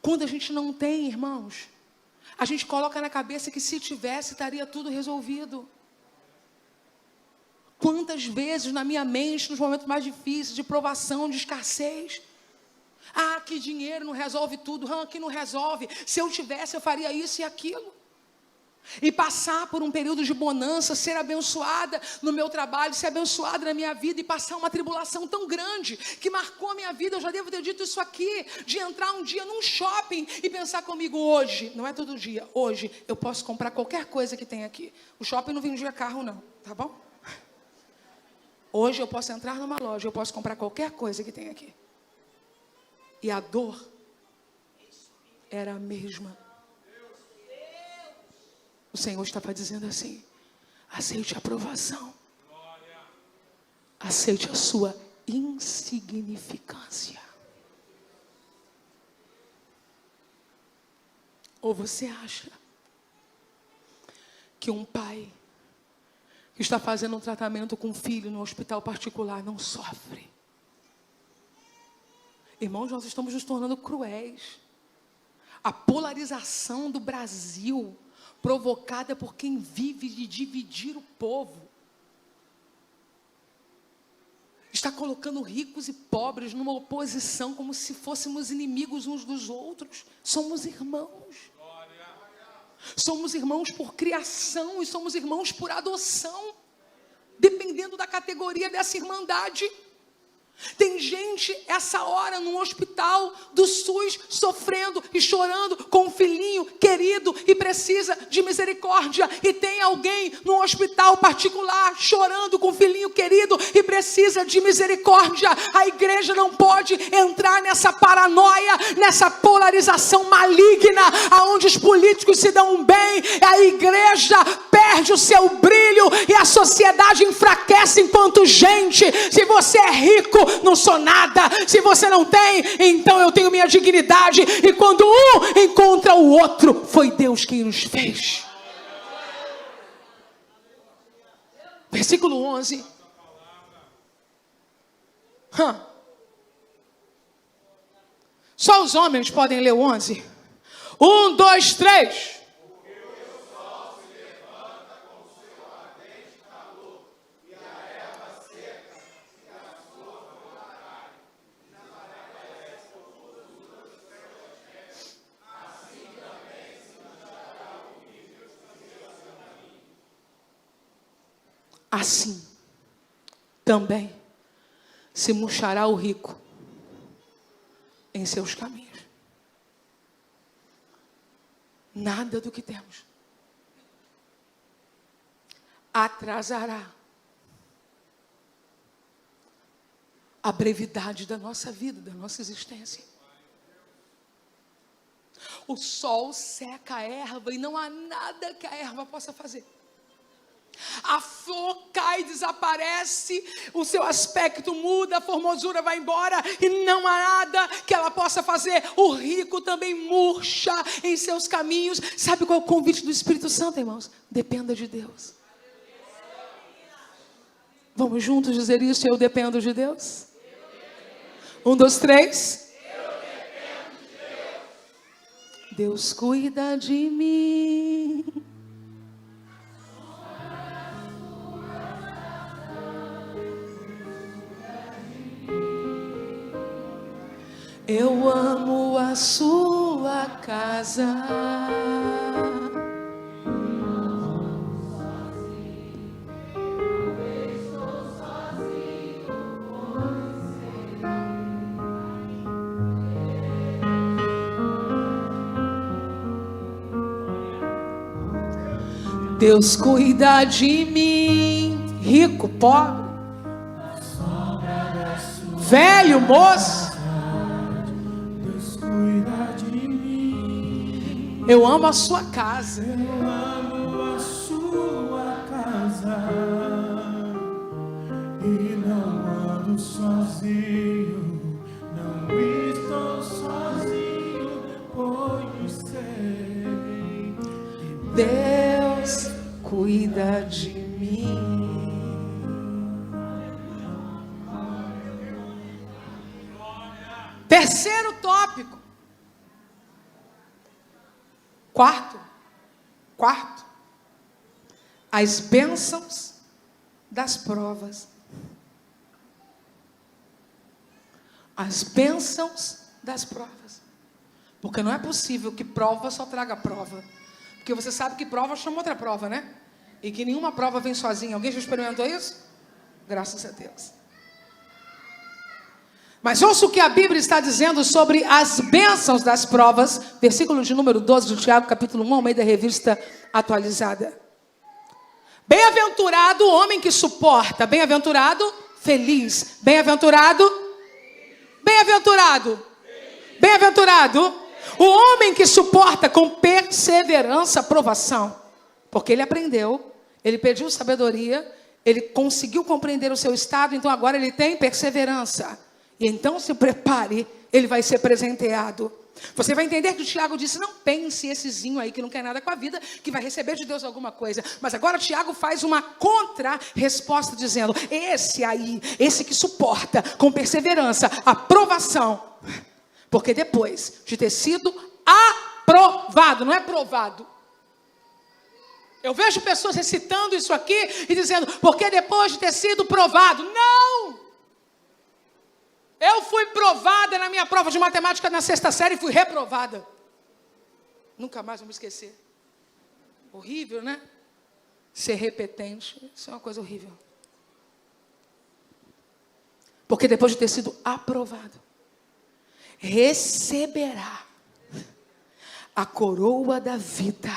Quando a gente não tem, irmãos, a gente coloca na cabeça que se tivesse, estaria tudo resolvido. Quantas vezes na minha mente, nos momentos mais difíceis, de provação, de escassez, que dinheiro não resolve tudo, que não resolve, se eu tivesse eu faria isso e aquilo. E passar por um período de bonança, ser abençoada no meu trabalho, ser abençoada na minha vida e passar uma tribulação tão grande que marcou a minha vida. Eu já devo ter dito isso aqui, de entrar um dia num shopping e pensar comigo hoje, não é todo dia, hoje eu posso comprar qualquer coisa que tem aqui. O shopping não vendia carro não, tá bom? Hoje eu posso entrar numa loja, eu posso comprar qualquer coisa que tem aqui. E a dor era a mesma. O Senhor estava dizendo assim, Aceite a aprovação. Aceite a sua insignificância. Ou você acha que um pai que está fazendo um tratamento com um filho no hospital particular não sofre? Irmãos, nós estamos nos tornando cruéis. A polarização do Brasil, provocada por quem vive de dividir o povo, está colocando ricos e pobres numa oposição como se fôssemos inimigos uns dos outros. Somos irmãos. Somos irmãos por criação e somos irmãos por adoção, dependendo da categoria dessa irmandade. Tem gente, essa hora, num hospital do SUS, sofrendo e chorando com um filhinho querido e precisa de misericórdia. E tem alguém num hospital particular chorando com um filhinho querido e precisa de misericórdia. A igreja não pode entrar nessa paranoia, nessa polarização maligna, aonde os políticos se dão bem, a igreja perde o seu brilho e a sociedade enfraquece enquanto gente. Se você é rico, não sou nada. Se você não tem, então eu tenho minha dignidade. E quando um encontra o outro, foi Deus quem nos fez. Versículo 11. Só os homens podem ler o 11. 1, 2, 3. Assim também se murchará o rico em seus caminhos. Nada do que temos atrasará a brevidade da nossa vida, da nossa existência. O sol seca a erva e não há nada que a erva possa fazer. A flor cai, desaparece, o seu aspecto muda, a formosura vai embora e não há nada que ela possa fazer. O rico também murcha em seus caminhos. Sabe qual é o convite do Espírito Santo, irmãos? Dependa de Deus. Vamos juntos dizer isso? Eu dependo de Deus. 1, 2, 3. Deus cuida de mim. Eu amo a sua casa. Deus cuida de mim, rico, pobre, velho, moço. Eu amo a sua casa. Eu amo a sua casa. E não ando sozinho. Não estou sozinho, pois sei. Deus cuida de mim. Terceiro tópico. Quarto, as bênçãos das provas. As bênçãos das provas. Porque não é possível que prova só traga prova. Porque você sabe que prova chama outra prova, né? E que nenhuma prova vem sozinha. Alguém já experimentou isso? Graças a Deus. Mas ouça o que a Bíblia está dizendo sobre as bênçãos das provas. Versículo de número 12 do Tiago, capítulo 1, ao meio da revista atualizada. Bem-aventurado o homem que suporta. Bem-aventurado, feliz. Bem-aventurado, bem-aventurado, bem-aventurado o homem que suporta com perseverança a provação. Porque ele aprendeu, Ele pediu sabedoria, ele conseguiu compreender o seu estado, então agora ele tem perseverança. E então se prepare, ele vai ser presenteado. Você vai entender que o Tiago disse, não pense essezinho aí que não quer nada com a vida, que vai receber de Deus alguma coisa. Mas agora o Tiago faz uma contra-resposta dizendo, esse aí, esse que suporta com perseverança a provação. Porque depois de ter sido aprovado, não é provado. Eu vejo pessoas recitando isso aqui e dizendo, porque depois de ter sido provado. Não! Eu fui provada na minha prova de matemática na 6ª série e fui reprovada. Nunca mais vou me esquecer. Horrível, né? Ser repetente, isso é uma coisa horrível. Porque depois de ter sido aprovado, receberá a coroa da vida,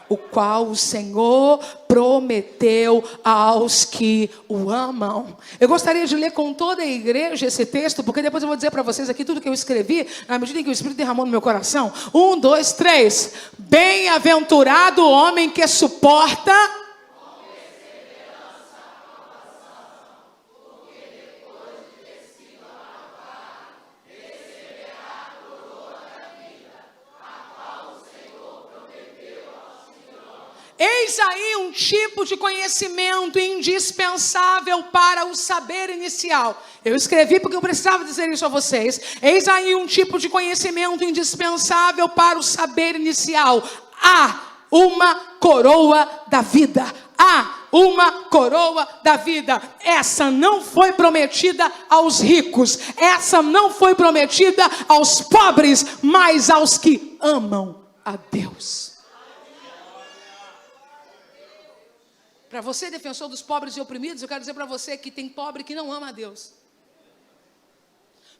o qual o Senhor prometeu aos que o amam. Eu gostaria de ler com toda a igreja esse texto, porque depois eu vou dizer para vocês aqui tudo que eu escrevi, na medida em que o Espírito derramou no meu coração. 1, 2, 3. Bem-aventurado o homem que suporta... Eis aí um tipo de conhecimento indispensável para o saber inicial. Eu escrevi porque eu precisava dizer isso a vocês. Eis aí um tipo de conhecimento indispensável para o saber inicial. Há uma coroa da vida. Há uma coroa da vida. Essa não foi prometida aos ricos. Essa não foi prometida aos pobres, mas aos que amam a Deus. Para você, defensor dos pobres e oprimidos, eu quero dizer para você que tem pobre que não ama a Deus.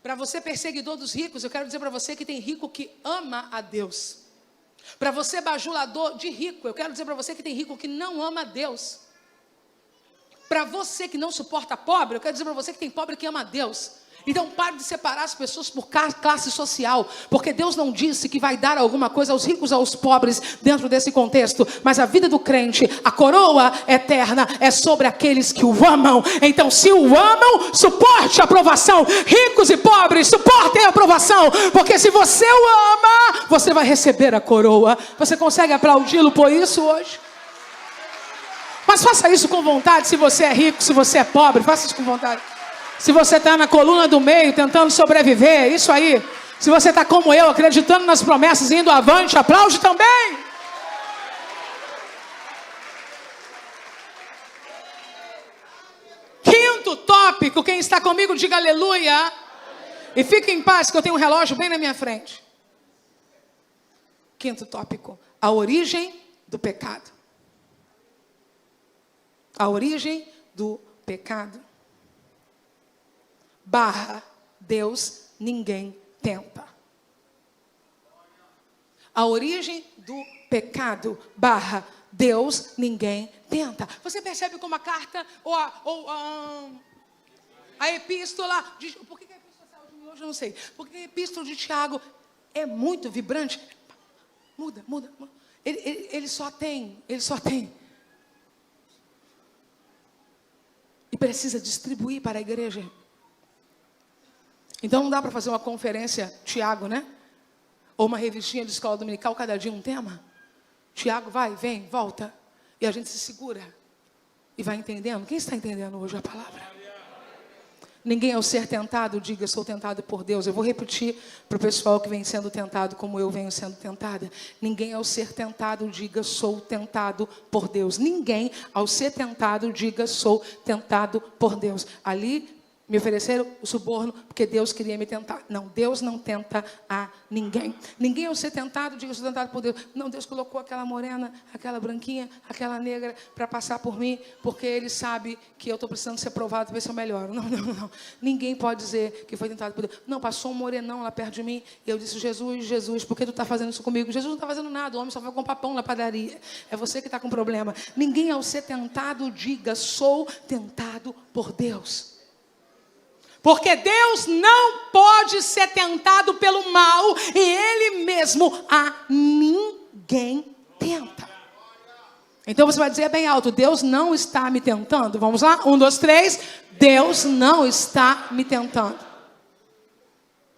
Para você, perseguidor dos ricos, eu quero dizer para você que tem rico que ama a Deus. Para você, bajulador de rico, eu quero dizer para você que tem rico que não ama a Deus. Para você que não suporta pobre, eu quero dizer para você que tem pobre que ama a Deus. Então pare de separar as pessoas por classe social, porque Deus não disse que vai dar alguma coisa aos ricos ou aos pobres dentro desse contexto, mas a vida do crente, a coroa eterna é sobre aqueles que o amam. Então se o amam, suporte a aprovação. Ricos e pobres, suportem a aprovação, porque se você o ama, você vai receber a coroa. Você consegue aplaudi-lo por isso hoje? Mas faça isso com vontade. Se você é rico, se você é pobre, faça isso com vontade. Se você está na coluna do meio, tentando sobreviver, isso aí. Se você está como eu, acreditando nas promessas e indo avante, aplaude também. Quinto tópico, quem está comigo, diga aleluia. E fique em paz, que eu tenho um relógio bem na minha frente. Quinto tópico, a origem do pecado. A origem do pecado. Deus ninguém tenta. A origem do pecado, Deus ninguém tenta. Você percebe como a carta ou a epístola de, por que a epístola saiu de mim hoje? Eu não sei. Porque a epístola de Tiago é muito vibrante. Muda. Ele só tem. E precisa distribuir para a igreja. Então não dá para fazer uma conferência, Tiago, né? Ou uma revistinha de escola dominical, cada dia um tema. Tiago vai, vem, volta. E a gente se segura. E vai entendendo. Quem está entendendo hoje a palavra? Ninguém ao ser tentado, diga, sou tentado por Deus. Eu vou repetir para o pessoal que vem sendo tentado como eu venho sendo tentada. Ninguém ao ser tentado, diga, sou tentado por Deus. Ninguém ao ser tentado, diga, sou tentado por Deus. Ali me ofereceram o suborno porque Deus queria me tentar. Não, Deus não tenta a ninguém. Ninguém ao ser tentado, diga, sou tentado por Deus. Não, Deus colocou aquela morena, aquela branquinha, aquela negra para passar por mim, porque Ele sabe que eu estou precisando ser provado para ver se eu melhoro. Não. Ninguém pode dizer que foi tentado por Deus. Não, passou um morenão lá perto de mim e eu disse, Jesus, por que tu está fazendo isso comigo? Jesus não está fazendo nada, o homem só vai comprar pão na padaria. É você que está com problema. Ninguém ao ser tentado, diga, sou tentado por Deus. Porque Deus não pode ser tentado pelo mal e Ele mesmo a ninguém tenta. Então você vai dizer bem alto: Deus não está me tentando. Vamos lá? 1, 2, 3. Deus não está me tentando.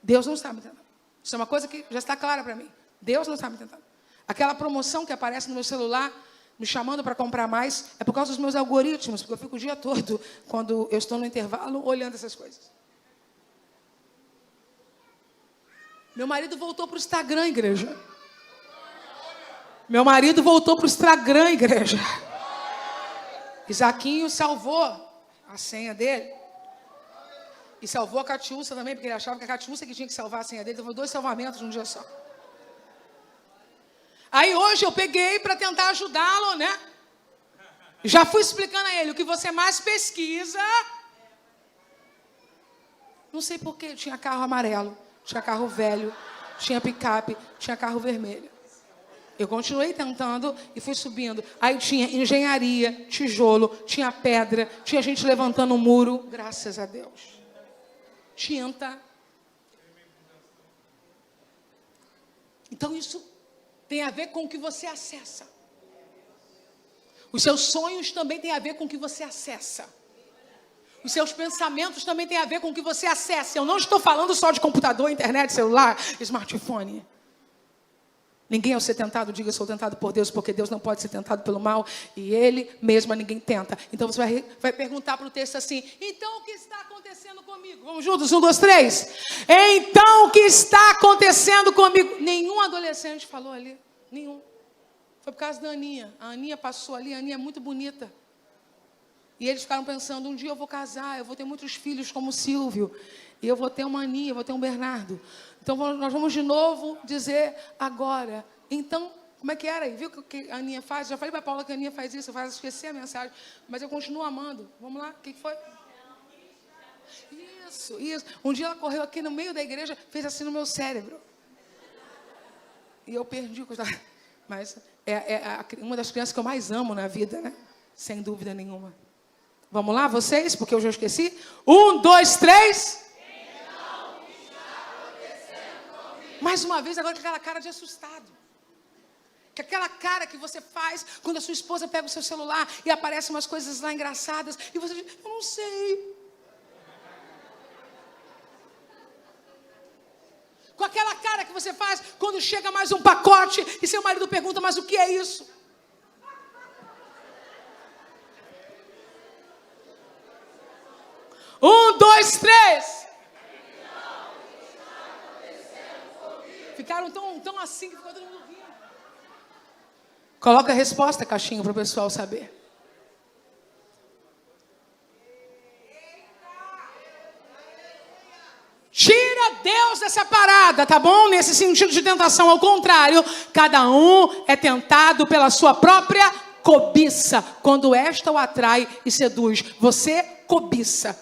Deus não está me tentando. Isso é uma coisa que já está clara para mim. Deus não está me tentando. Aquela promoção que aparece no meu celular, me chamando para comprar mais, é por causa dos meus algoritmos, porque eu fico o dia todo, quando eu estou no intervalo, olhando essas coisas. Meu marido voltou para o Instagram, igreja. Meu marido voltou para o Instagram, igreja. Isaquinho salvou a senha dele. E salvou a Catiúcia também, porque ele achava que a Catiúcia que tinha que salvar a senha dele. Então foi 2 salvamentos num dia só. Aí hoje eu peguei para tentar ajudá-lo, né? Já fui explicando a ele o que você mais pesquisa. Não sei porquê, tinha carro amarelo, tinha carro velho, tinha picape, tinha carro vermelho. Eu continuei tentando e fui subindo. Aí tinha engenharia, tijolo, tinha pedra, tinha gente levantando um muro. Graças a Deus. Tinta. Então isso tem a ver com o que você acessa. Os seus sonhos também têm a ver com o que você acessa. Os seus pensamentos também têm a ver com o que você acessa. Eu não estou falando só de computador, internet, celular, smartphone. Ninguém ao ser tentado, diga: sou tentado por Deus, porque Deus não pode ser tentado pelo mal, e Ele mesmo a ninguém tenta. Então você vai perguntar para o texto assim: então o que está acontecendo comigo? Vamos juntos, 1, 2, 3. Então o que está acontecendo comigo? Nenhum adolescente falou ali, nenhum. Foi por causa da Aninha. A Aninha passou ali, a Aninha é muito bonita. E eles ficaram pensando: um dia eu vou casar, eu vou ter muitos filhos como o Silvio, e eu vou ter uma Aninha, eu vou ter um Bernardo. Então nós vamos de novo dizer agora. Então, como é que era? Viu o que a Aninha faz? Já falei para a Paula que a Aninha faz isso, faz esquecer a mensagem, mas eu continuo amando. Vamos lá, o que foi? Isso. Um dia ela correu aqui no meio da igreja, fez assim no meu cérebro. E eu perdi o que eu estava... Mas é uma das crianças que eu mais amo na vida, né? Sem dúvida nenhuma. Vamos lá, vocês? Porque eu já esqueci. 1, 2, 3. Mais uma vez, agora com aquela cara de assustado. Que aquela cara que você faz quando a sua esposa pega o seu celular e aparecem umas coisas lá engraçadas. E você diz: eu não sei. Com aquela cara que você faz quando chega mais um pacote e seu marido pergunta: mas o que é isso? Um, dois, três. Ficaram tão assim que ficou todo mundo rindo. Coloca a resposta, caixinha, para o pessoal saber. Tira Deus dessa parada, tá bom? Nesse sentido de tentação, ao contrário, cada um é tentado pela sua própria cobiça, quando esta o atrai e seduz. Você cobiça,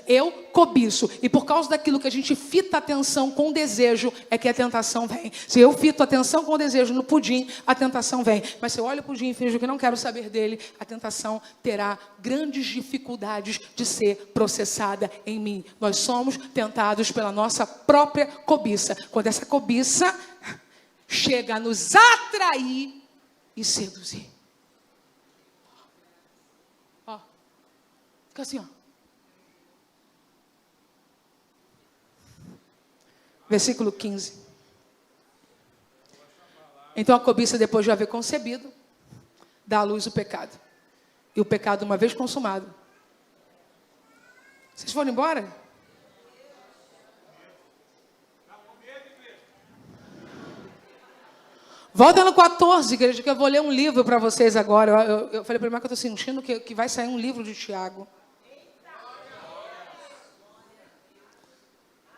eu cobiço. E por causa daquilo que a gente fita a atenção com desejo, é que a tentação vem. Se eu fito a atenção com desejo no pudim, a tentação vem. Mas se eu olho o pudim e finjo que não quero saber dele, a tentação terá grandes dificuldades de ser processada em mim. Nós somos tentados pela nossa própria cobiça. Quando essa cobiça chega a nos atrair e seduzir. Ó. Fica assim, ó. Versículo 15. Então a cobiça, depois de haver concebido, dá à luz o pecado. E o pecado, uma vez consumado. Vocês foram embora? Volta no 14, igreja, que eu vou ler um livro para vocês agora. Eu falei para ele que eu estou sentindo que vai sair um livro de Tiago.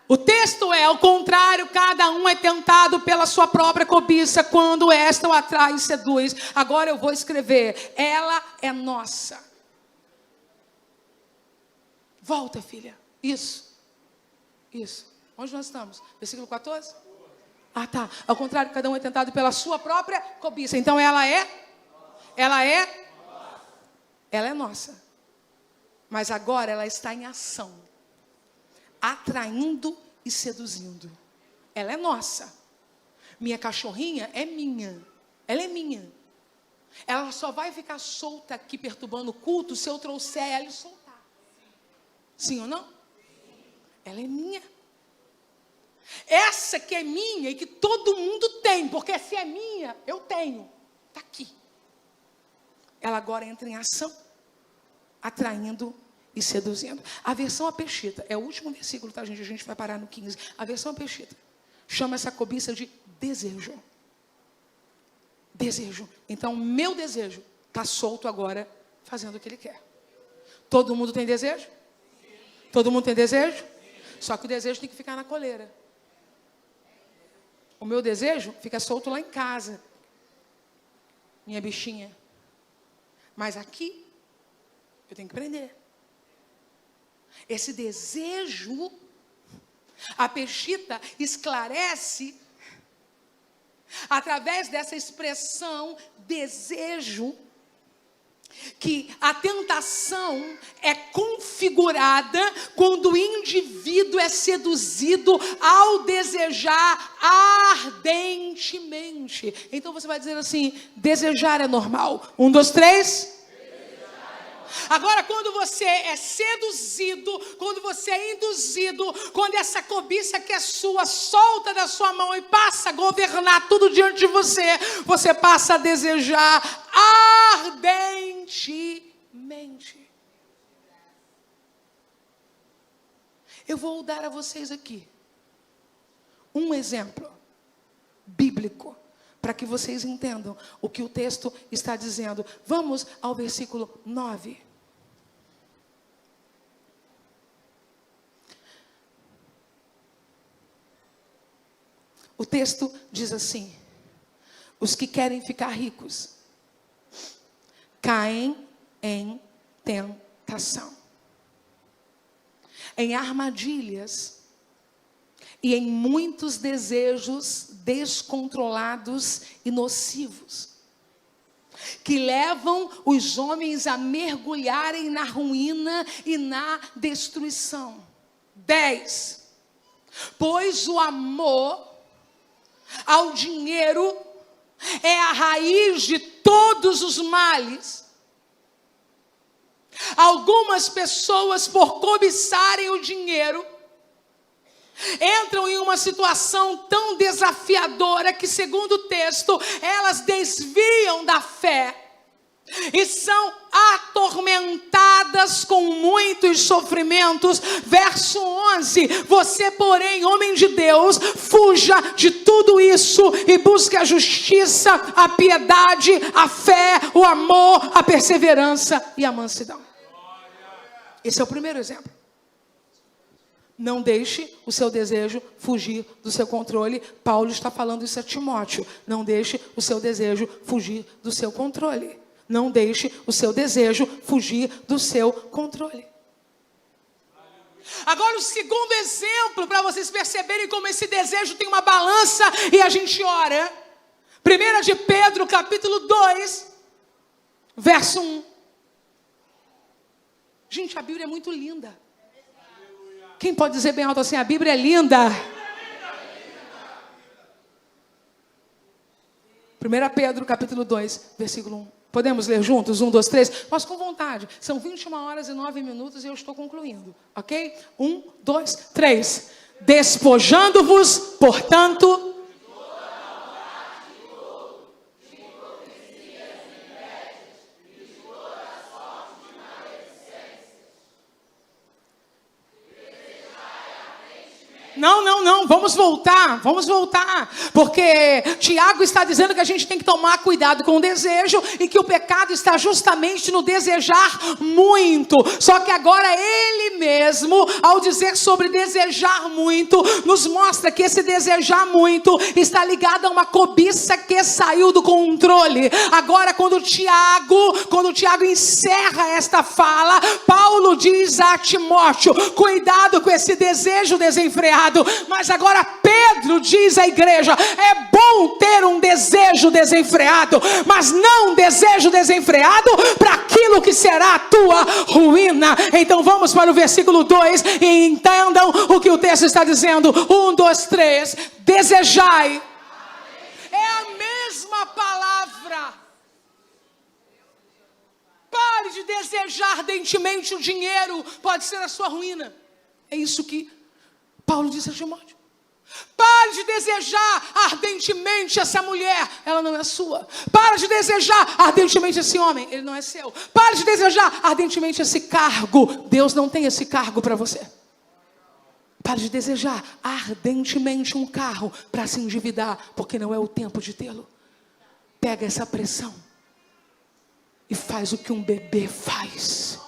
O texto é: ao contrário, cada um é tentado pela sua própria cobiça, quando esta o atrai e seduz. Agora eu vou escrever: ela é nossa. Volta, filha. Isso. Onde nós estamos? Versículo 14? Ah, tá. Ao contrário, cada um é tentado pela sua própria cobiça. Então ela é nossa. Mas agora ela está em ação, atraindo e seduzindo. Ela é nossa. Minha cachorrinha é minha. Ela é minha. Ela só vai ficar solta aqui perturbando o culto se eu trouxer ela e soltar. Sim ou não? Ela é minha. Essa que é minha e que todo mundo tem, porque se é minha, eu tenho. Está aqui. Ela agora entra em ação, atraindo e seduzindo. A versão apexita, é o último versículo, tá, gente? A gente vai parar no 15. A versão apexita chama essa cobiça de desejo. Desejo. Então, meu desejo está solto agora, fazendo o que ele quer. Todo mundo tem desejo? Todo mundo tem desejo? Só que o desejo tem que ficar na coleira. O meu desejo fica solto lá em casa. Minha bichinha. Mas aqui, eu tenho que prender. Esse desejo, a pexita esclarece, através dessa expressão, desejo, que a tentação é configurada quando o indivíduo é seduzido ao desejar ardentemente. Então você vai dizer assim: desejar é normal. 1, 2, 3. Agora, quando você é seduzido, quando você é induzido, quando essa cobiça que é sua solta da sua mão e passa a governar tudo diante de você, você passa a desejar ardentemente. Eu vou dar a vocês aqui um exemplo bíblico, para que vocês entendam o que o texto está dizendo. Vamos ao versículo 9. O texto diz assim: os que querem ficar ricos caem em tentação, em armadilhas e em muitos desejos descontrolados e nocivos, que levam os homens a mergulharem na ruína e na destruição. 10. Pois o amor ao dinheiro é a raiz de todos os males. Algumas pessoas, por cobiçarem o dinheiro, entram em uma situação tão desafiadora que, segundo o texto, elas desviam da fé e são atormentadas com muitos sofrimentos. Verso 11: você, porém, homem de Deus, fuja de tudo isso e busque a justiça, a piedade, a fé, o amor, a perseverança e a mansidão. Esse é o primeiro exemplo. Não deixe o seu desejo fugir do seu controle. Paulo está falando isso a Timóteo. Não deixe o seu desejo fugir do seu controle. Não deixe o seu desejo fugir do seu controle. Agora, o segundo exemplo, para vocês perceberem como esse desejo tem uma balança e a gente ora. 1 de Pedro, capítulo 2, verso 1. Gente, a Bíblia é muito linda. Quem pode dizer bem alto assim: a Bíblia é linda? 1 Pedro, capítulo 2, versículo 1. Podemos ler juntos? 1, 2, 3. Posso com vontade. São 21 horas e 9 minutos e eu estou concluindo. Ok? 1, 2, 3. Despojando-vos, portanto, Não, vamos voltar, porque Tiago está dizendo que a gente tem que tomar cuidado com o desejo e que o pecado está justamente no desejar muito. Só que agora ele mesmo, ao dizer sobre desejar muito, nos mostra que esse desejar muito está ligado a uma cobiça que saiu do controle. Agora, quando Tiago encerra esta fala, Paulo diz a Timóteo: cuidado com esse desejo desenfreado. Mas agora Pedro diz à igreja: é bom ter um desejo desenfreado, mas não um desejo desenfreado para aquilo que será a tua ruína. Então vamos para o versículo 2 e entendam o que o texto está dizendo. 1, 2, 3. Desejai. É a mesma palavra. desejar ardentemente o dinheiro, pode ser a sua ruína. É isso que Paulo disse a Timóteo. Pare de desejar ardentemente essa mulher, ela não é sua. Pare de desejar ardentemente esse homem, ele não é seu. Pare de desejar ardentemente esse cargo, Deus não tem esse cargo para você. Pare de desejar ardentemente um carro para se endividar, porque não é o tempo de tê-lo. Pega essa pressão e faz o que um bebê faz.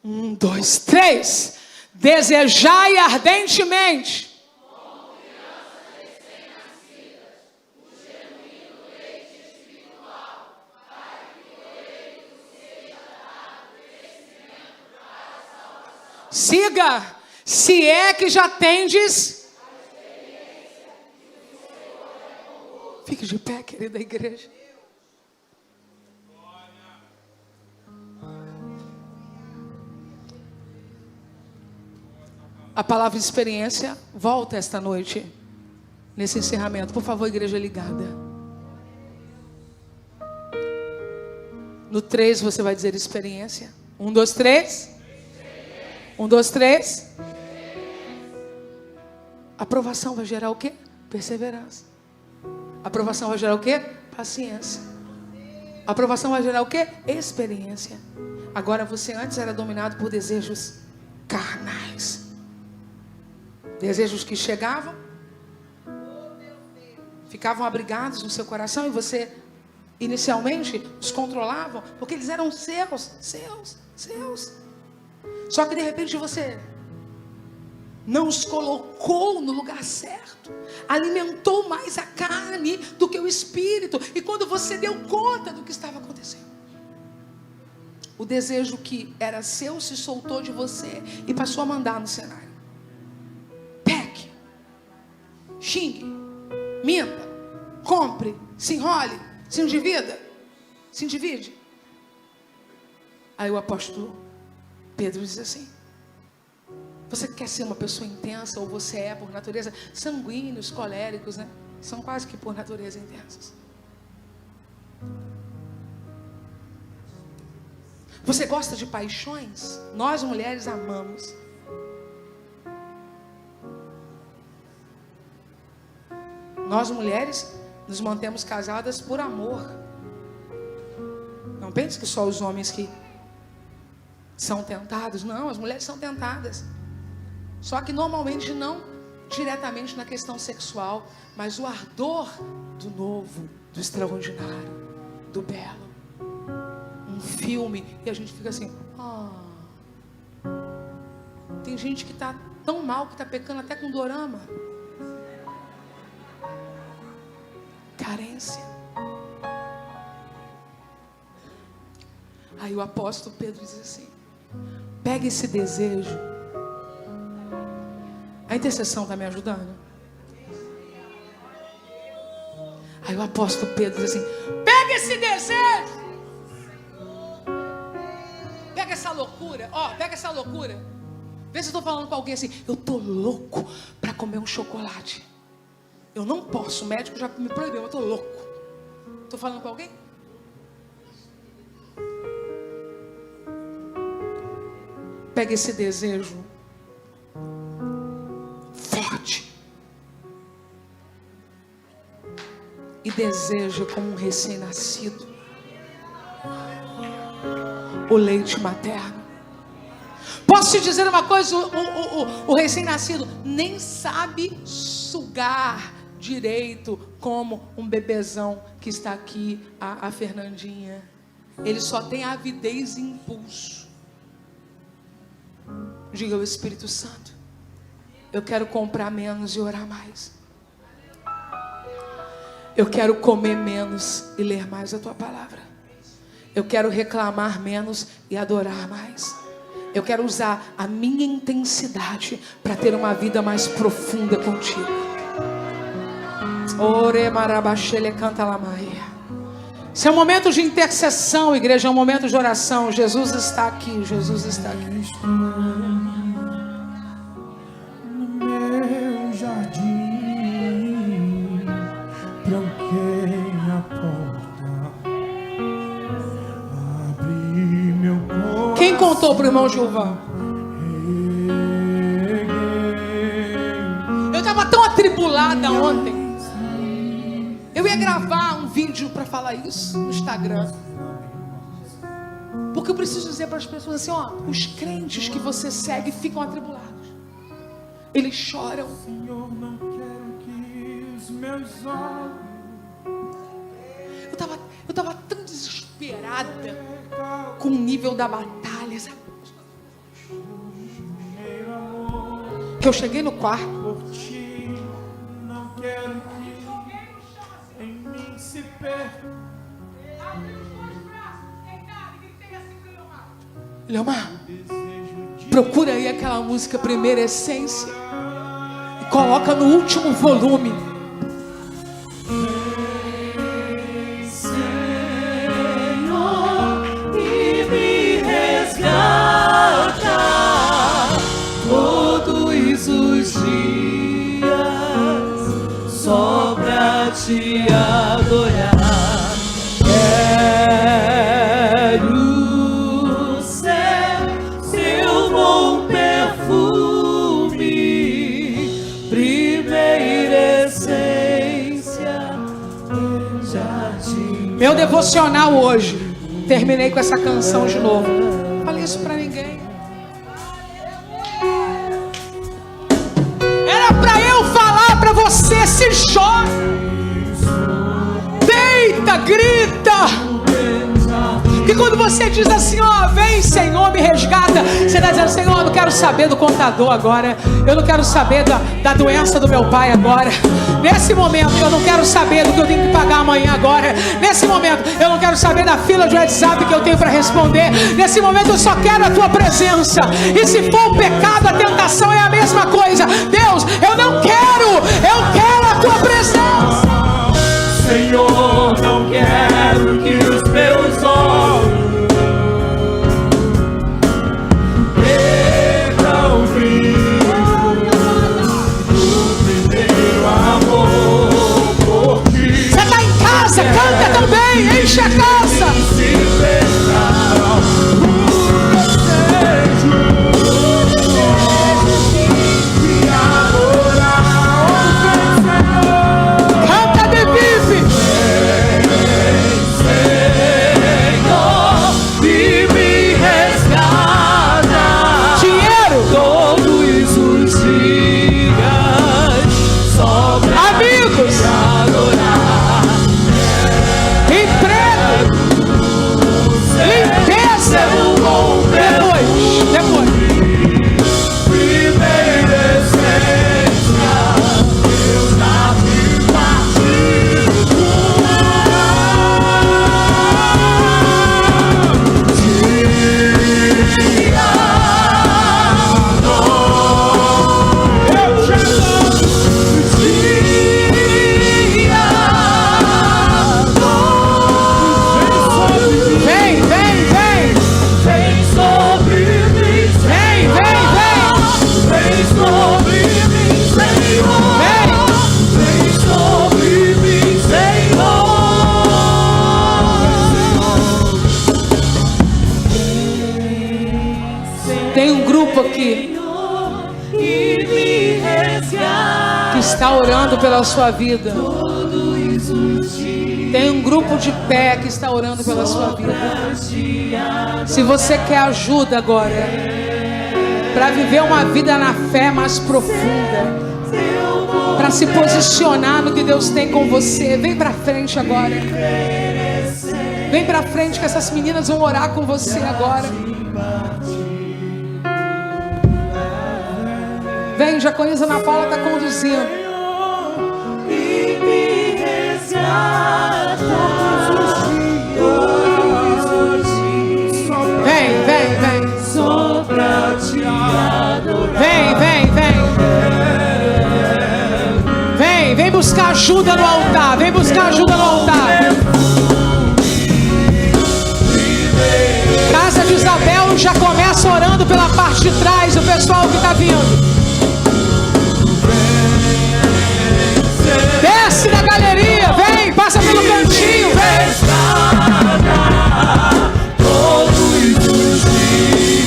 1, 2, 3. Desejai ardentemente. Como crianças recém-nascidas, o genuíno leite espiritual, para que por ele seja dado crescimento para a salvação. Siga, se é que já tendes a experiência que o Senhor é convosco. Fique de pé, querida igreja. A palavra experiência volta esta noite, nesse encerramento. Por favor, igreja ligada. No 3 você vai dizer experiência. 1, 2, 3. 1, 2, 3. Aprovação vai gerar o quê? Perseverança. Aprovação vai gerar o quê? Paciência. Aprovação vai gerar o quê? Experiência. Agora você antes era dominado por desejos carnais. Desejos que chegavam, ficavam abrigados no seu coração e você inicialmente os controlava, porque eles eram seus. Só que de repente você não os colocou no lugar certo, alimentou mais a carne do que o espírito, e quando você deu conta do que estava acontecendo, o desejo que era seu se soltou de você e passou a mandar no cenário. Peque, xingue, minta, compre, se enrole, se endivide. Aí o apóstolo Pedro diz assim: você quer ser uma pessoa intensa, ou você é por natureza sanguíneos, coléricos, né? São quase que por natureza intensos. Você gosta de paixões? Nós mulheres amamos. Nós mulheres nos mantemos casadas por amor. Não pense que só os homens que são tentados. Não, as mulheres são tentadas. Só que normalmente não diretamente na questão sexual, mas o ardor do novo, do extraordinário, do belo. Um filme e a gente fica assim, Tem gente que está tão mal que está pecando até com dorama. Carência. Aí o apóstolo Pedro diz assim: pega esse desejo. A intercessão está me ajudando? Aí o apóstolo Pedro diz assim: pega esse desejo. Pega essa loucura. Pega essa loucura. Vê se eu estou falando com alguém assim: eu estou louco para comer um chocolate. Eu não posso, o médico já me proibiu, eu estou louco. Estou falando com alguém? Pega esse desejo forte e deseja como um recém-nascido o leite materno. Posso te dizer uma coisa? O recém-nascido nem sabe sugar direito como um bebezão que está aqui, a Fernandinha. Ele só tem avidez e impulso. Diga ao Espírito Santo: eu quero comprar menos e orar mais. Eu quero comer menos e ler mais a tua palavra. Eu quero reclamar menos e adorar mais. Eu quero usar a minha intensidade para ter uma vida mais profunda contigo. Esse é um momento de intercessão, igreja, é um momento de oração. Jesus está aqui, Jesus está aqui. No meu jardim, tranquei a porta contou pro irmão Gilvan? Eu estava tão atribulada ontem. Eu ia gravar um vídeo para falar isso no Instagram. Porque eu preciso dizer para as pessoas assim, ó, os crentes que você segue ficam atribulados. Eles choram. Senhor, não quero que os meus olhos. Eu tava tão desesperada com o nível da batalha, sabe? Que eu cheguei no quarto. Por ti, não quero que em mim se perca. Leomar, procura aí aquela música Primeira Essência e coloca no último volume. Senhor, e me resgata todos os dias só pra te adorar. Quero ser seu bom perfume, primeira essência, jardim. Meu devocional hoje, terminei com essa canção de novo. Não falei isso pra ninguém. Era pra eu falar pra você, se joga, deita, grita. Que quando você diz assim, ó, vem Senhor, me resgata, você está dizendo, Senhor, eu não quero saber do contador agora, eu não quero saber da doença do meu pai agora, nesse momento eu não quero saber do que eu tenho que pagar amanhã agora, nesse momento eu não quero saber da fila de WhatsApp que eu tenho para responder, nesse momento eu só quero a tua presença. E se for o pecado, a tentação é a mesma coisa. Deus, eu não quero, eu quero a tua presença. Senhor, não quero que os meus olhos percam o brilho do primeiro amor por ti. Você está em casa, canta também, enche a casa. Se fechar o desejo de adorar. Canta, Bebife. Senhor, e me resgata Dinheiro, todos os dias só pra amigos, te adorar. emprego, limpeza. Depois. Primeira essência, eu nasci partido. Vem, vem, vem. Vem sobre mim, Vem, vem, vem. vem sobre mim, Senhor. Vem. Vem sobre mim, Senhor. Tem um grupo aqui E me resgata que está orando pela sua vida. todos os dias Tem um grupo de pé que está orando pela sua vida. pra te adorar. Se você quer ajuda agora para viver uma vida na fé mais profunda, para se posicionar no que Deus tem com você, vem para frente agora. Vem para frente que essas meninas vão orar com você agora. Vem, Jaconisa Ana Paula está conduzindo. E me resgata todos os dias Vem, vem, vem. só pra te adorar. Vem, vem, vem. Vem, vem buscar ajuda no altar. Vem buscar ajuda no altar. Casa de Isabel já começa orando pela parte de trás. O pessoal que está vindo. Desce da galeria. Vem, passa pelo cantinho. Vem. Todos os dias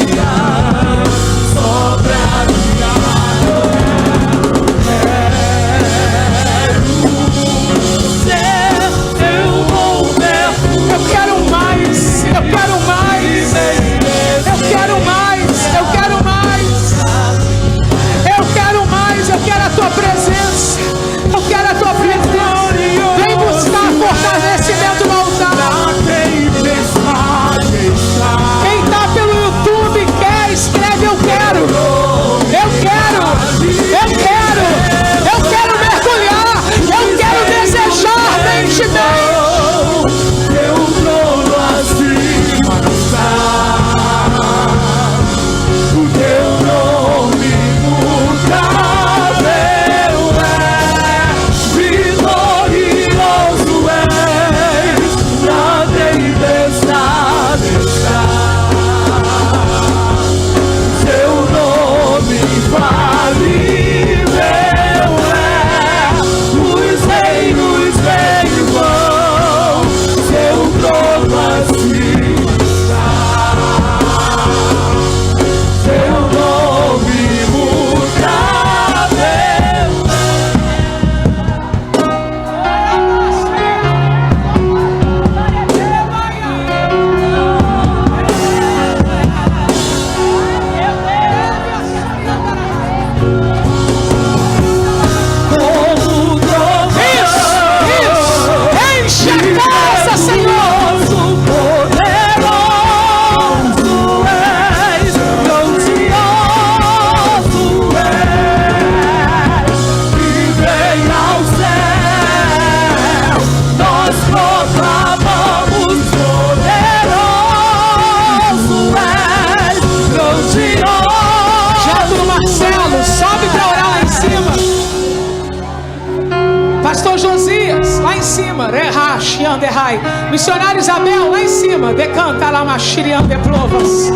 Missionário Isabel, lá em cima. Decanta lá, machirian de plovas.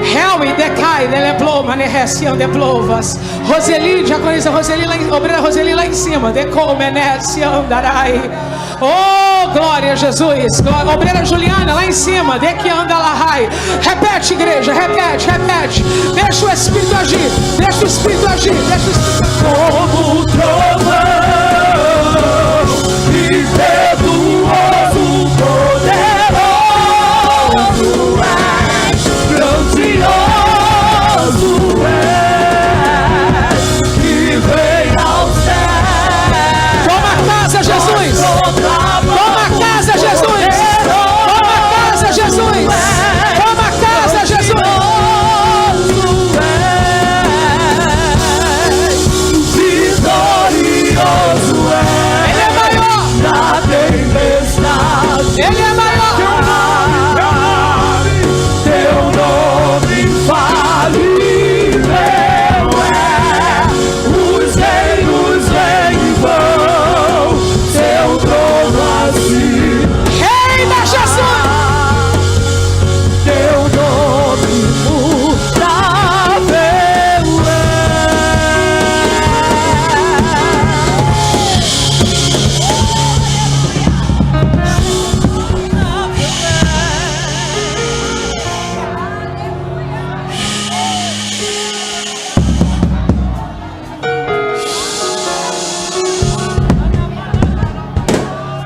Helme, decai, deleploma, nerecian de plovas. Roseli, diaconisa Roseli, obreira Roseli lá em cima. Decomenecian darai. Oh, glória a Jesus. Obreira Juliana lá em cima. De que anda lá, rai. Repete, igreja, repete. Deixa o Espírito agir. Deixa o Espírito agir. Como trovão, impetuoso, poderoso és, grandioso és, que vem ao céu. Toma a casa, Jesus. Toma a casa, Jesus. Toma a casa, Jesus. Toma a casa, Jesus. Vitorioso é. Ele é maior. Na tempestade. Ele é maior. Teu nome infalível é. Os reinos vêm e vão. Teu trono assim. Reina Jesus. Teu nome imutável é.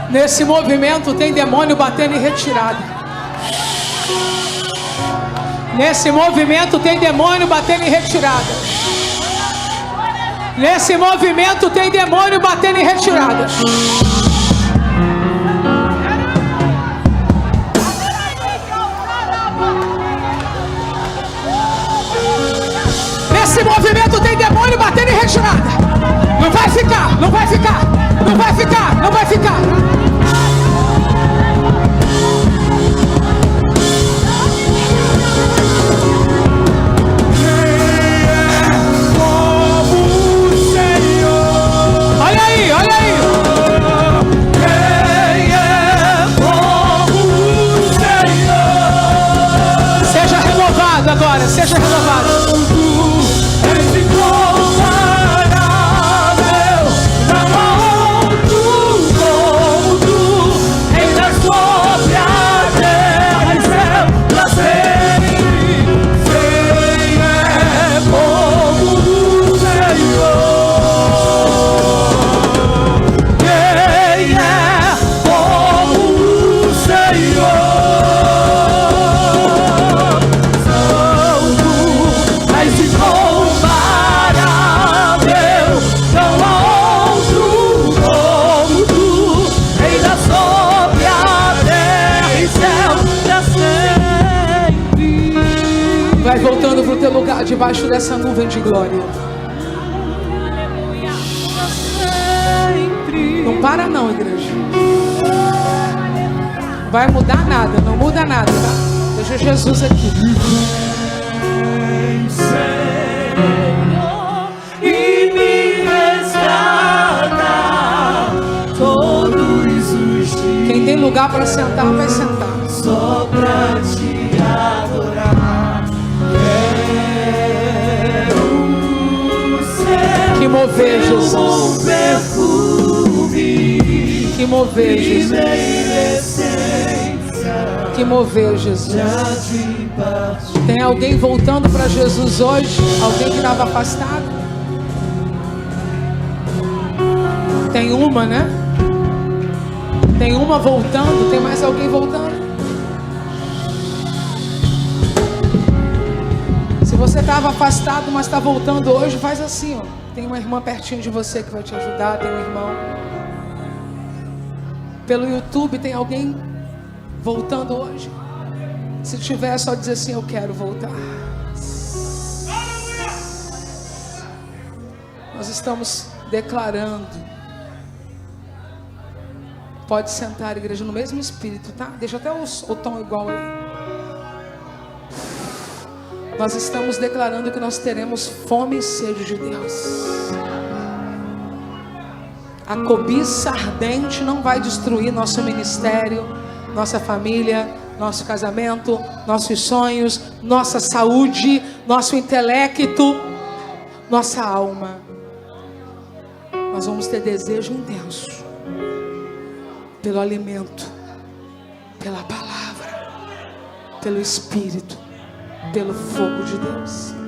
Nesse movimento tem demônio batendo em retirada. Nesse movimento tem demônio batendo em retirada. Nesse movimento tem demônio batendo em retirada. Nesse movimento tem demônio batendo em retirada. Não vai ficar, não vai ficar, não vai ficar, não vai ficar. Olha aí, olha aí. Quem é como o Senhor? Seja renovado agora, seja renovado. És incomparável, não há outro como tu. Ainda sobre a terra e céu pra sempre. Quem é como o Senhor? Quem é como o Senhor? Santo, és incomparável, não há outro como tu. Ainda sobre a terra e céu pra sempre. Vai voltando pro teu lugar debaixo dessa nuvem de glória. Não para não, igreja. Não vai mudar nada, não muda nada, tá? Deixa Jesus aqui. Senhor, e me resgata todos os dias. Quem tem lugar para sentar, vai sentar. Só pra te adorar. Quero ser Que mover, um Jesus. perfume. Que mover, Jesus. Essência Que mover, Jesus. de partir. Tem alguém voltando para Jesus hoje? Alguém que estava afastado? Tem uma, né? Tem uma voltando. Tem mais alguém voltando? Se você estava afastado, mas está voltando hoje, faz assim, ó. Tem uma irmã pertinho de você que vai te ajudar. Tem um irmão. Pelo YouTube tem alguém voltando hoje? Se tiver, é só dizer assim: eu quero voltar. Nós estamos declarando. Pode sentar, igreja, no mesmo espírito, tá? Deixa até o tom igual aí. Nós estamos declarando que nós teremos fome e sede de Deus. A cobiça ardente não vai destruir nosso ministério, nossa família, nosso casamento, nossos sonhos, nossa saúde, nosso intelecto, nossa alma. Nós vamos ter desejo intenso pelo alimento, pela palavra, pelo Espírito, pelo fogo de Deus.